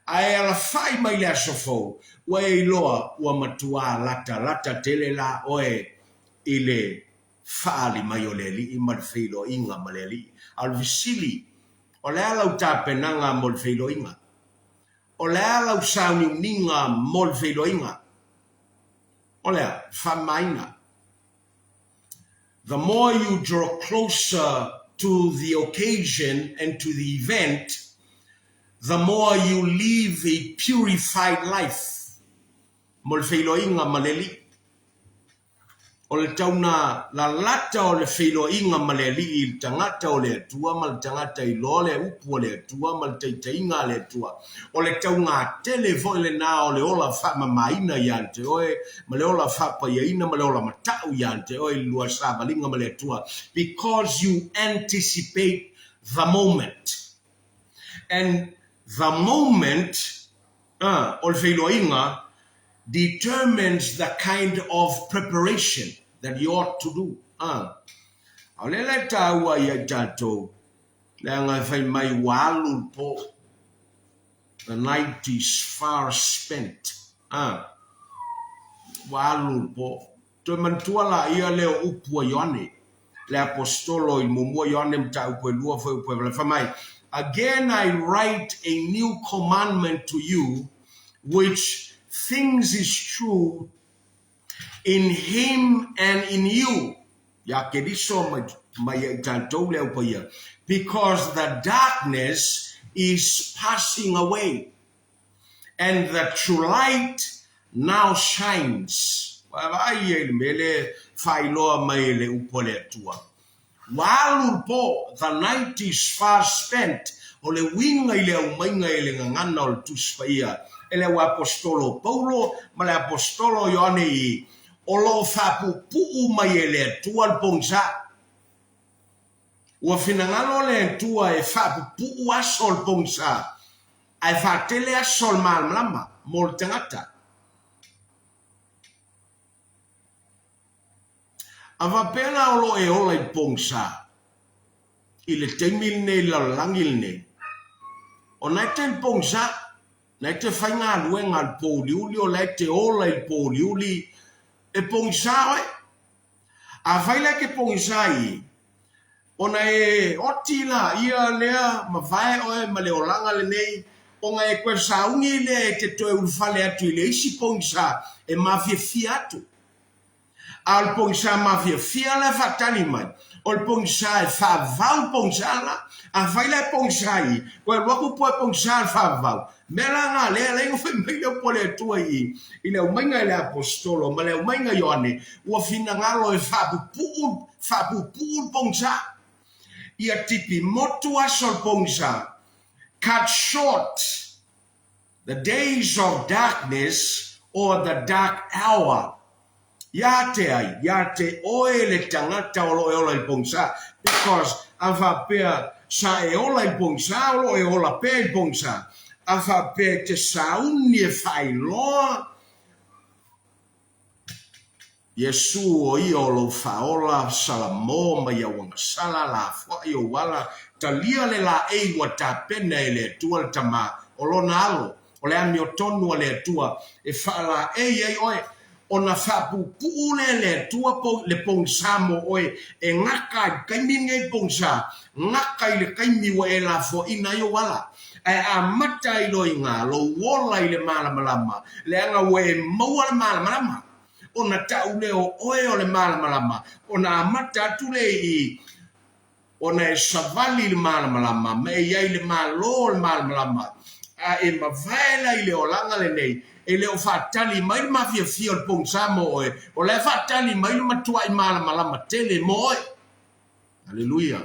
ai ala fai mai le aso fou ua e loa ua matua lata tele la oe ile faali mai o le li ma le feilo inga ma le li al visili o le ala uta penanga mo le feilo inga o le ala usani uninga mo le feilo inga o le fa maina. The more you draw closer to the occasion and to the event, the more you live a purified life. Mo le feilo inga ma le li o le tauna la lata o le feilo inga ma le li il tangata o le tua ma le tangata i lo le upu o le tua ma le teitainga le tua o le taunga tele vo le na o le ola fa ma maina yante oe ma le ola fa pa yaina ma le ola matau yante oe lua sa balinga ma le tua because you anticipate the moment, and the moment o le feilo inga determines the kind of preparation that you ought to do. Au le taua ia tatou le anga fai mai walu po. The night is far spent. Walu po. To mantua la ia leo upua Ioane. Le apostolo il mumua Ioane mta upue lua fai upue le fai mai. Again I write a new commandment to you, which things is true in him and in you. Ya ke diso mai tantou le upaya. Because the darkness is passing away and the true light now shines. Vai mele failoa mai le upole tua. Walu po, the night is far spent. O le winga ile umainga ile ngangana o le tuspaia. Ele wa apostolo Paulo, ma le apostolo Ioane i o lo fapu puu mai ele tua pongsa. Ua finangalo le tua e fapu puu asol pongsa. Ai fatele asol malama mo le tangata. Ava pena o lo e ola i pongsa. Ile teimil ne la langil ne. O naite il pongsa. Naite fainga luenga al poliuli o laite ola il poliuli e pongsa e. A faila ke pongsa i. Ona e otila ia lea ma vai oe ma le olanga le nei. Onga e kwe saungi le e te toe ulfale atu ile isi pongsa e mafia fiatu. Al pongsa mafia fia la fatani mai. Ol pongsa e fa vau pongsa la. A faila e pongsa i. Koe waku po e pongsa al fa vau. Mela nga le ingo fe meile po le tua i. Ile umainga ile apostolo. Ma le umainga Ioane. Ua fina ngalo e fapu puul pongsa. Ia tipi motu asol pongsa. Cut short the days of darkness or the dark hour. Yate oe le tangata o lo e ola il pongsa. Because ava pea sa e ola il pongsa o lo e ola pea il pongsa. Ava pea te sauni e fai loa. Yesu o ia o lo faola salamo ma ia wanga sala la fo ia wala talia le la e wa tapena ele tua tama o lo nalo o le ami o tonu o le tua e fala e oe ona fapu pule le tua po le pongsamo oe e ngaka kaiminge pongsa ngaka ile kaimi wa e la fo ina yo wala e a mata ilo inga lo wola ile mala malama le anga we maua mala malama ona tau leo oe o le malama ona mata tu le I ona e savali le malama me ia le malo le malama a e mavaela I le olanga le nei e le o fatali mai le mafia fia o pongsamo oe o le fatali mai le matua I malama tele moe haleluia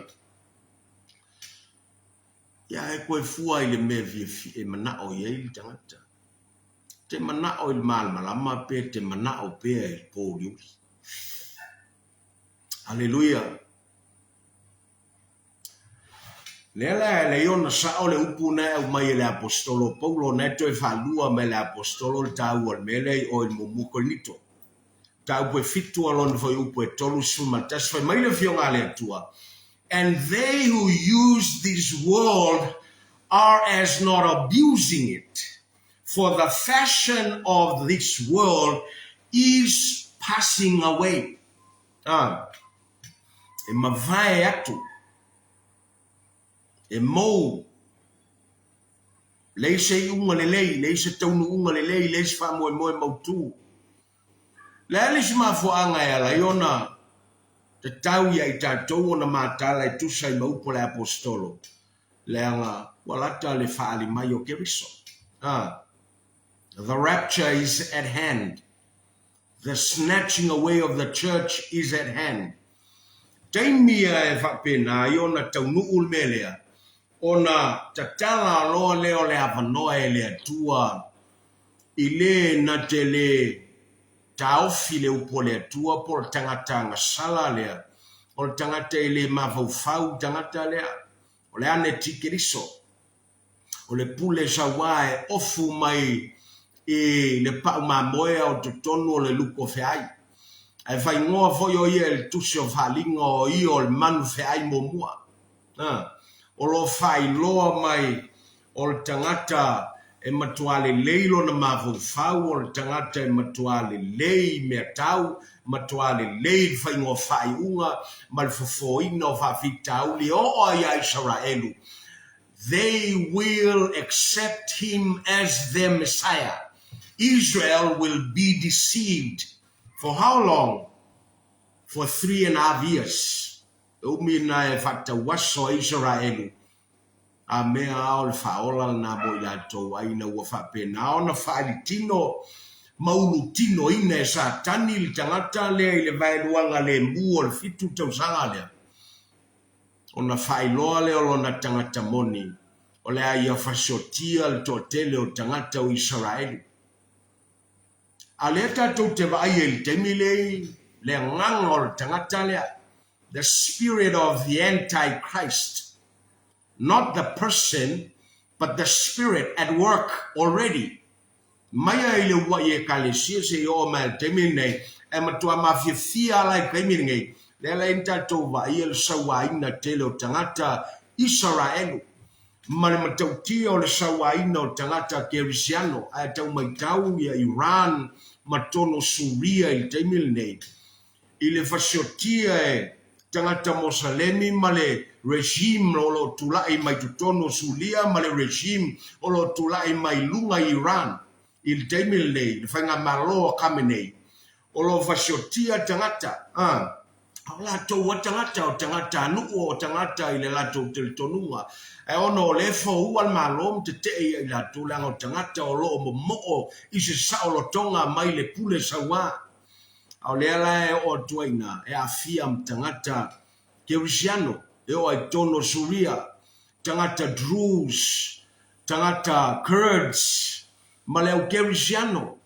ia e koe fua I le me fia e mana o ia I tangata te mana o il malama pe te mana o pe il polio haleluia Lela le ona sa o le upu na o mai le apostolo Paulo na to e falua me le apostolo tau o mele o il mumuko nito tau pe fitu alon foi upu e tolu suma tas foi mai le fionga le tua and they who use this world are as not abusing it for the fashion of this world is passing away e mavae atu e mou leise unga lelei leise taunu unga lelei leise fa moe mautu le se mafuanga ya la iona te tau ia I tatou ona matala I tusa I maupo le apostolo le anga walata le faali mai o keriso the rapture is at hand the snatching away of the church is at hand taimia e whapena iona taunu ulmelea ona tatala loa leo le avanoa e le atua I le na te le taufi le upo le atua po le tangata sala lea o le tangata I le mafaufau tangata lea o le ane tikeriso o le pule sawa e ofu mai I le pau mamoea o totonu o le luko feai ai fai ngoa foi o ia le tusi o falinga o ia o le manu feai momua o lo fai loa mai o le tangata e matuale leilo na mafau o le tangata e matuale lei mea tau matuale lei fai ngoa fai unga ma le fofoina o fafitauli o ia Israelu they will accept him as their Messiah Israel will be deceived for how long for 3.5 years umina e fata waso Israelu a mea ao le faola na bo ya to aina ua whapena ona whaalitino maulu tino ina e sa tani li tangata lea I le vailuanga le mbu o le fitu tausanga lea ona whailoa lea o na tangata moni o le aia whasotia le totele o tangata o Israelu a lea tatou te vai e li temilei le nganga o le tangata lea the spirit of the Antichrist not the person, but the spirit at work already. Maya ile wa ye kalesia se o mal temine e matua mafia like temine le la intato va il sawaina telo tangata Israelu male matautia o le sawaina o tangata kerisiano a tau mai tau ya Iran matono Suria il temine ile fasiotia e tangata Mosalemi male regime o lo tulai mai tutono Sulia male regime o lo tulai mai lunga Iran il temil le fanga malo kamene o lo fasiotia tangata o la to watangata o tangata nu o tangata ile la to tonunga e ono le fo ual malom te te la tulanga o tangata o lo mo i se sa o lo tonga mai le pule sawa o le ala e o tuaina e a fiam tangata kerisiano e o ai tono Suria tangata Druze tangata Kurds maleu kerisiano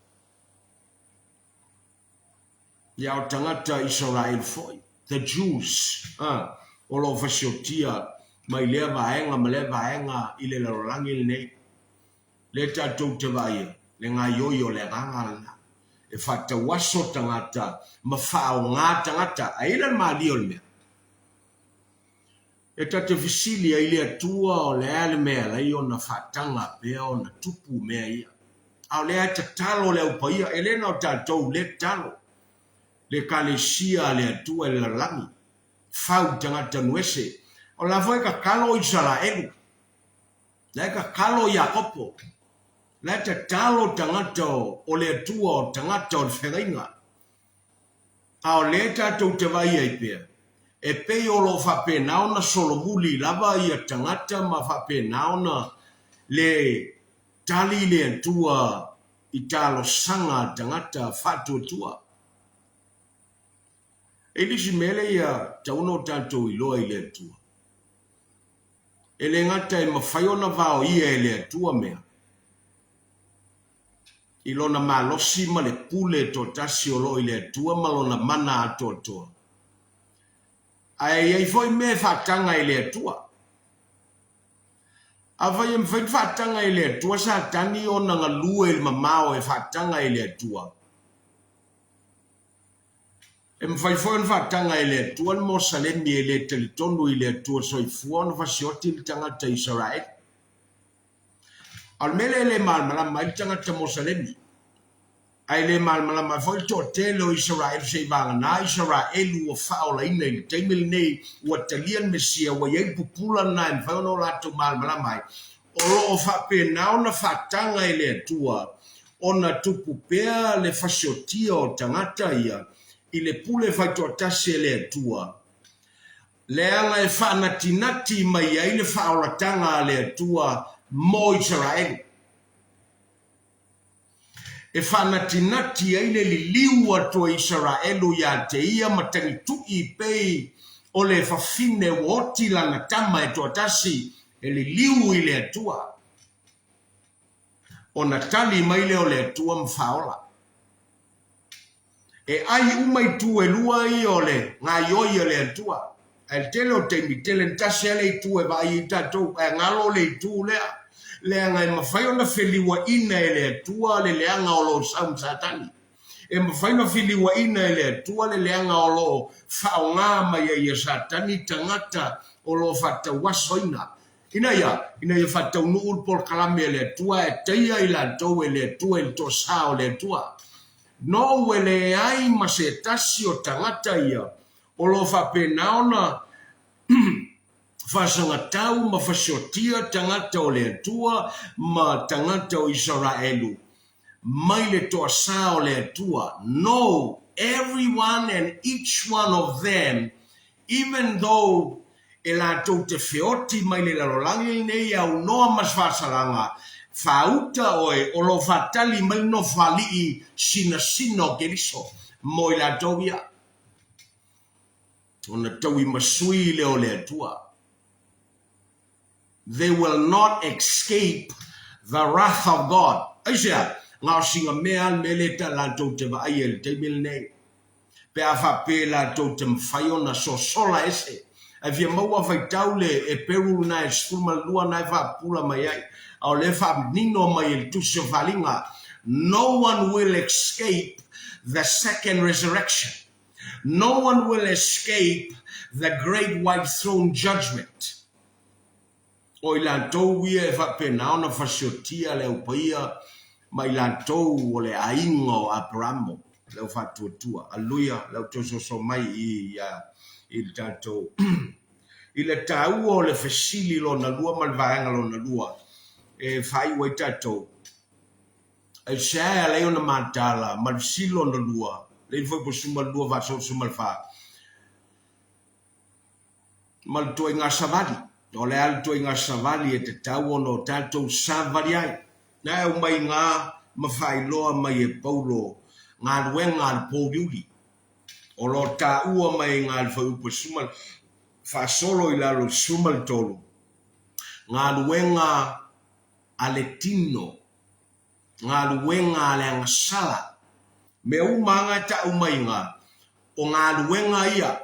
ya o tangata Israel foi the Jews o lo fasiotia mai le vaenga ile la rolangi nei le tatou te vai le nga yoyo le nganga e fata waso tangata mafao ngā tangata aila malio le mea. E tate visili a ile atua o le ale mea lai o na fatanga pea o na tupu mea ia. Au le ata talo le upaia, elena o tatou le talo. Le kalesia le atua le lalami. Fau tangata nuese. O la voi ka kalo Israelu. Le ka kalo Yakopo. Le ata talo tangata o le atua o tangata o whengainga. Au le tatou te vai ai pea. E pei o lo whapenao na solomuli lava ia tangata ma whapenao na le tali le atua i talo sanga tangata whatua tua. E lisi mele ia tauno tatou i loa i le atua. E le ngata e mawhaiona vao ia e le atua mea. I lona malosi ma le pule to tasi o lo i le atua ma lona mana ato toa. Ai foi me fatanga i le atua. Avai em foi fatanga i le atua sa tani o na ngalua il mamao e fatanga i le atua. Em foi fatanga i le atua mo salemi i le telitonu i le atua soifua na fasioti il tangata Israel. Al mele le malmalama il tangata mo salemi. Ai le malmalama foi to telo Israel se vanga na Israel o faola ina il teimil nei o talian mesia wa yei pupula na en faono lato malmalama o lo fa penao na fatanga i le atua ona tupu pea le fasiotia o tangata ia i le pule fai to tase le atua le anga e whanatinati mai ai le faola tanga le atua mo Israel. E whanatinati ai le liliu atua Israelu ia te ia matangi tui pei o le whawhine woti lana tama e toa tasi e liliu i le atua. O na tali mai le o le atua mwhaola. E ai umai tu e lua i o le ngā ioi o le atua. E tele o te mi tele ntasi ele i tu e vai i tatou e ngalo le i tu lea. Leanga e mawhai ona whiliwa ina e le atua le leanga o lo saum satani. E mawhai ona whiliwa ina e le atua le leanga o lo whaonga mai e satani tangata o lo whatawaso ina. Ina ia whatau nuul por kalame e le atua e teia i la tau e le atua e to sao le atua. No we le ai ma se tasi o tangata ia o lo whapenaona Fasanga tau ma fasiotia tangata o le atua ma tangata o Israelu. Mai le toa sao le atua. No, everyone and each one of them, even though e la tau te feoti mai le lalolangi nei au noa mas fasalanga, fauta oe o lo fatali mai no falii sina sino geriso mo i la tau ia. Ona tau I masui le o le atua. They will not escape the wrath of God. Aisha, ngā singa mea mele ta la tau te vai el te mil nei. Pe a whape la tau te mwhaiona so sola ese. A via maua vai taule e peru na e sfuma lua na e whapula mai ai. Au le wha nino mai el tusio whalinga. No one will escape the second resurrection. No one will escape the great white throne judgment. O I lantou ia e whapenao na whasiotia leo paia mai lantou o le aingo a Abramo leo whatuatua. Aluia, leo tososo mai I tātou. I le tāua o le whesili lo na lua malvaenga lo na lua e whai wai tātou. E sea leo na matala malsilo na lua. Lei foi po suma lua vaso suma wha. Malto I ngā savali. O le alto I ngā savali e te tau no tātou savali ai. Nā e umai ngā mawhailoa mai e Paulo, ngā ruenga al Pauliuli. O lo tā ua mai ngā whaupa sumal, whasolo I lalo sumal tolu. Ngā ruenga ale tino, ngā ruenga ale angasala. Me umanga ta umai ngā, o ngā ruenga ia,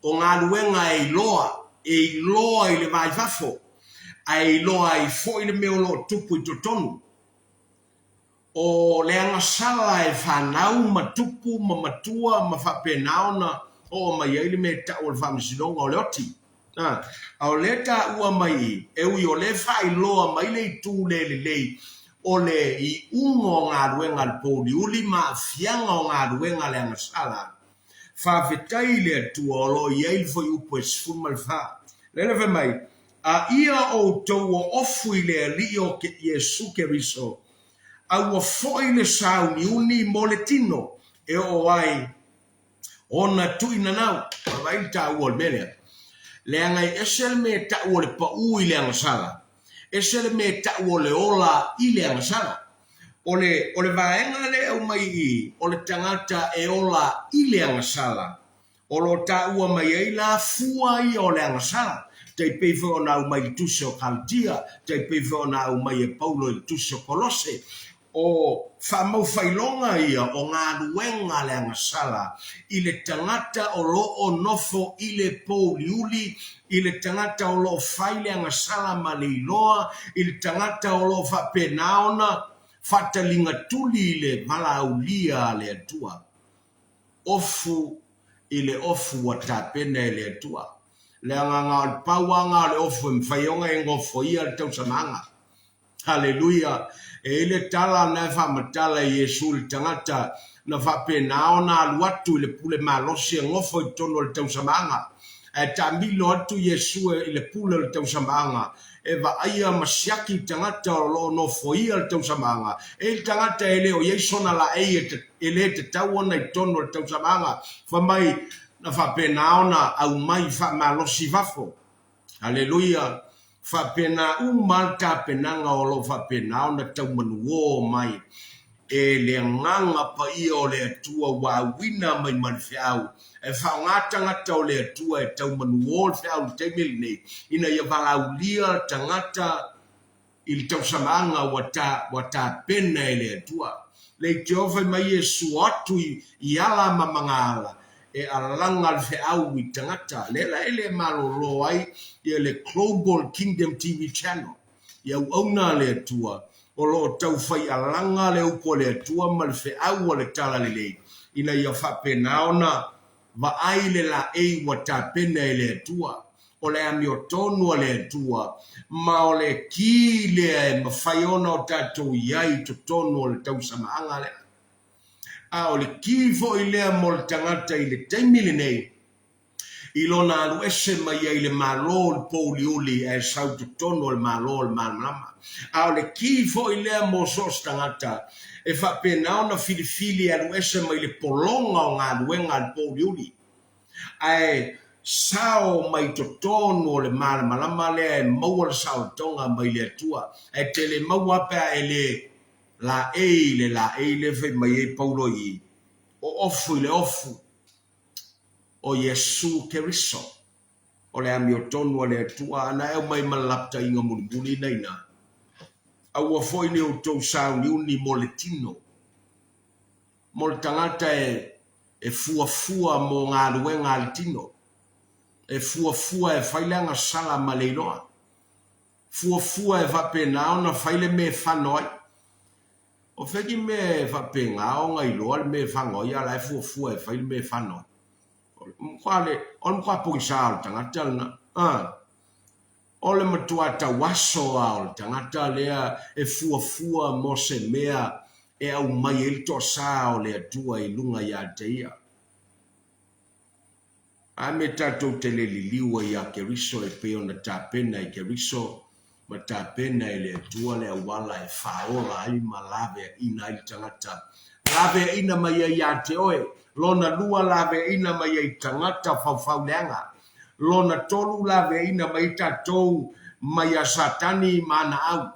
o ngā ruenga e loa, e loa I le vai fafo, ai loa I fo I le meolo tupu I totonu. o le angasala e whanau matupu ma matua ma whapenao na o mai eile me ta o le whamsidonga o le oti. Au le ta ua mai e ui o le whai loa mai le i tū le lei o le i ungo ngā ruenga le pōli uli ma fianga o ngā ruenga le angasala. Whawhetai le atua o lo i eil fo i upo e sifuma le wha. Lele whe mai, a ia o tau o ofu i le ali o ke Iesu Keriso, au o foi le sau ni uni mo le tino, e o ai, ona tui nanau, a vai ta ua le melea. Le angai esel me ta ua le pa ui le angasala, esel me ta ua le ola i le angasala. O le vaenga le au mai i, o le tangata e ola i le angasala. O lo ta ua mai e la fua i o le angasala. Te pewe o na au mai i tuso Kaltia, te pewe o na au mai e Paulo i tuso Kolose. O whamau whailonga ia o ngā ruenga le angasala. I le tangata o lo o nofo i le pōliuli, i le tangata o lo whai le angasala ma le iloa, i le tangata o lo whapenaona, whatalinga tuli le malaulia le atua. Ofu i le ofu wa tāpena le atua. Le anganga o pauanga le ofu mwhaionga e ngofo ia le tau samanga. Hallelujah. E le tala na whamatala Yesu le tangata na whapenaona aluatu le pule malosi e ngofo i tono le tau samanga. E tamilo atu Yesu i le pule le tau samanga. E va aia masiaki tangata o lo no foia le tau samanga. E tangata e leo Yesu na la e le te tau ona i tono le tau samanga. Whamai na whapenaona au mai whamalosi vafo. Hallelujah. Whapena malta penanga o lo whapenaona tau manuo mai. E le nganga pa ia o le atua wa wina mai manwhiau. E whaongata ngata o le atua e tau manuo le whiau te mili nei. Ina ia walaulia tangata i le tau samanga wa ta pena e le atua. Le te ofe mai e suatu i ala mamangala. E alanga le whiau i tangata. Lela ele malolo ai i le Global Kingdom TV channel. Ia uauna le atua. O lo tau fai alanga le upo le atua ma le whiau o le tala le lei. Ina ia whapenaona va ai le la ei wa ta pena e le atua. O le ami o tonu le atua. Ma o le ki le e ma whaiona o tatou iai to tonu o le tau samaanga le. A o le ki fo i lea mo le tangata i le teimile nei. I lona alu ese mai ai le malo le pōliuli e sau to tonu le malo le malama. A o le ki fo i lea mo sos tangata. E whapenaona filifili alu ese mai le polonga o ngā luenga le pōliuli. Ai sao mai to tono le malama le e maua le sao tonga mai le atua. E te le maua pea e le fe mai e paulo i. O ofu le ofu. O Yesu Keriso. O le ami o tono le atua. Ana e mai malapta inga mulibuli naina. Au a foi le o tau sao ni uni mo le tino. Mo le tangata e fua mo ngā ruenga le tino. E fua e whailanga sala ma le iloa. Fua e whapenao na whaile me whanoi. O wheki me whapengao ngai iloa le me whanoi ala e fua e whaile me whanoi. O le mkwa poki sao tangata na. O le matua ta waso ao le tangata lea e fua mo se mea e au mai e to sao le atua i lunga ia te ia. A me tatou te le liliua i a Keriso e peo na tāpena i Keriso, ma tāpena i le atua le awala e whaola ai ma lawe ina i tangata. Lawe ina mai i a te oe, lona lua lawe ina mai i tangata whau leanga. Lona tolu lawe ina mai tatou mai a satani mana au.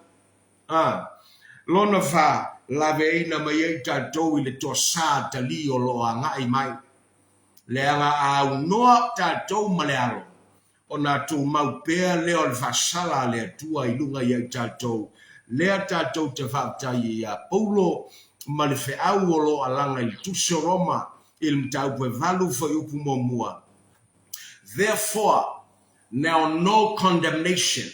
Lona wha lawe ina mai i tatou i le toa sā tali o loa ngai mai. Leanga au noa tatou malealo. O nā tō maupea leo le whasala lea tua i lunga i au tatou. Lea tatou te whaptai i a Paulo ma le whiau o lo alanga i tuso Roma i le mtau pue valu whai upu mua. Therefore, now no condemnation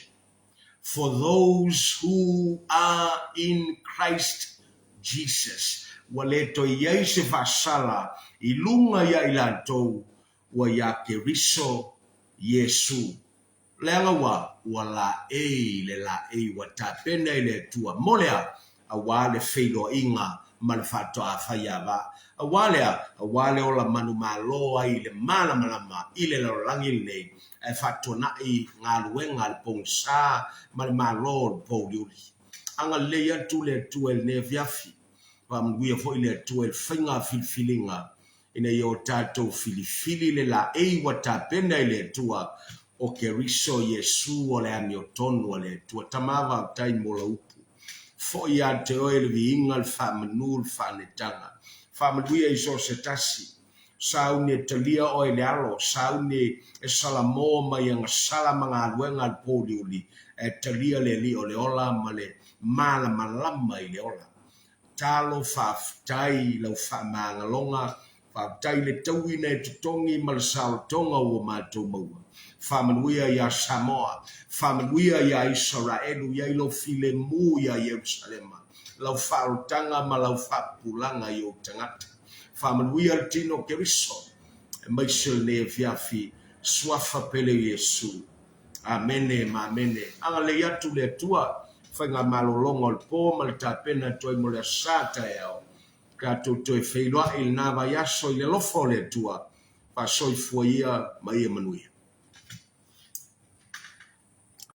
for those who are in Christ Jesus. Waleto yaise fasala ilunga ya ilato wa ya keriso Yesu. Lenga wala le la watapenda ile tua molea awale feido inga malfato afayaba awale ola manu maloa ile malama ile lo langil ne fato na ngaluenga ponsa malo podiuli anga leya tule tuel ne viafi pamguia fo ile tuel finga filfilinga ina yo tato filifili le la watapenda ile tua o keriso Yesu ole amioton ole tua tamava taimola upu fo ya te oil vingal famnul fanetanga famduia iso setasi saune talia oil alo saune salamo mayang salamanga wengal podiuli talia le li ole ola male mala malama ile ola talo fa tai lo fa mangalonga fa tai le tawina tutongi malsal tonga wo mato Familia ya Samoa, familia ya Israel, ya ilo file mu ya Yerusalem, lau farutanga malau fapulanga yo tangata. Familia tino keriso, maisel ne viafi, swafa pele Yesu. Amene, amene. Angale yatu le tua, fenga malolongo po maltapena toi mole sata yao. Kato toi feilwa il nava yaso ile lofo le tua, pasoi fuia mai manuia.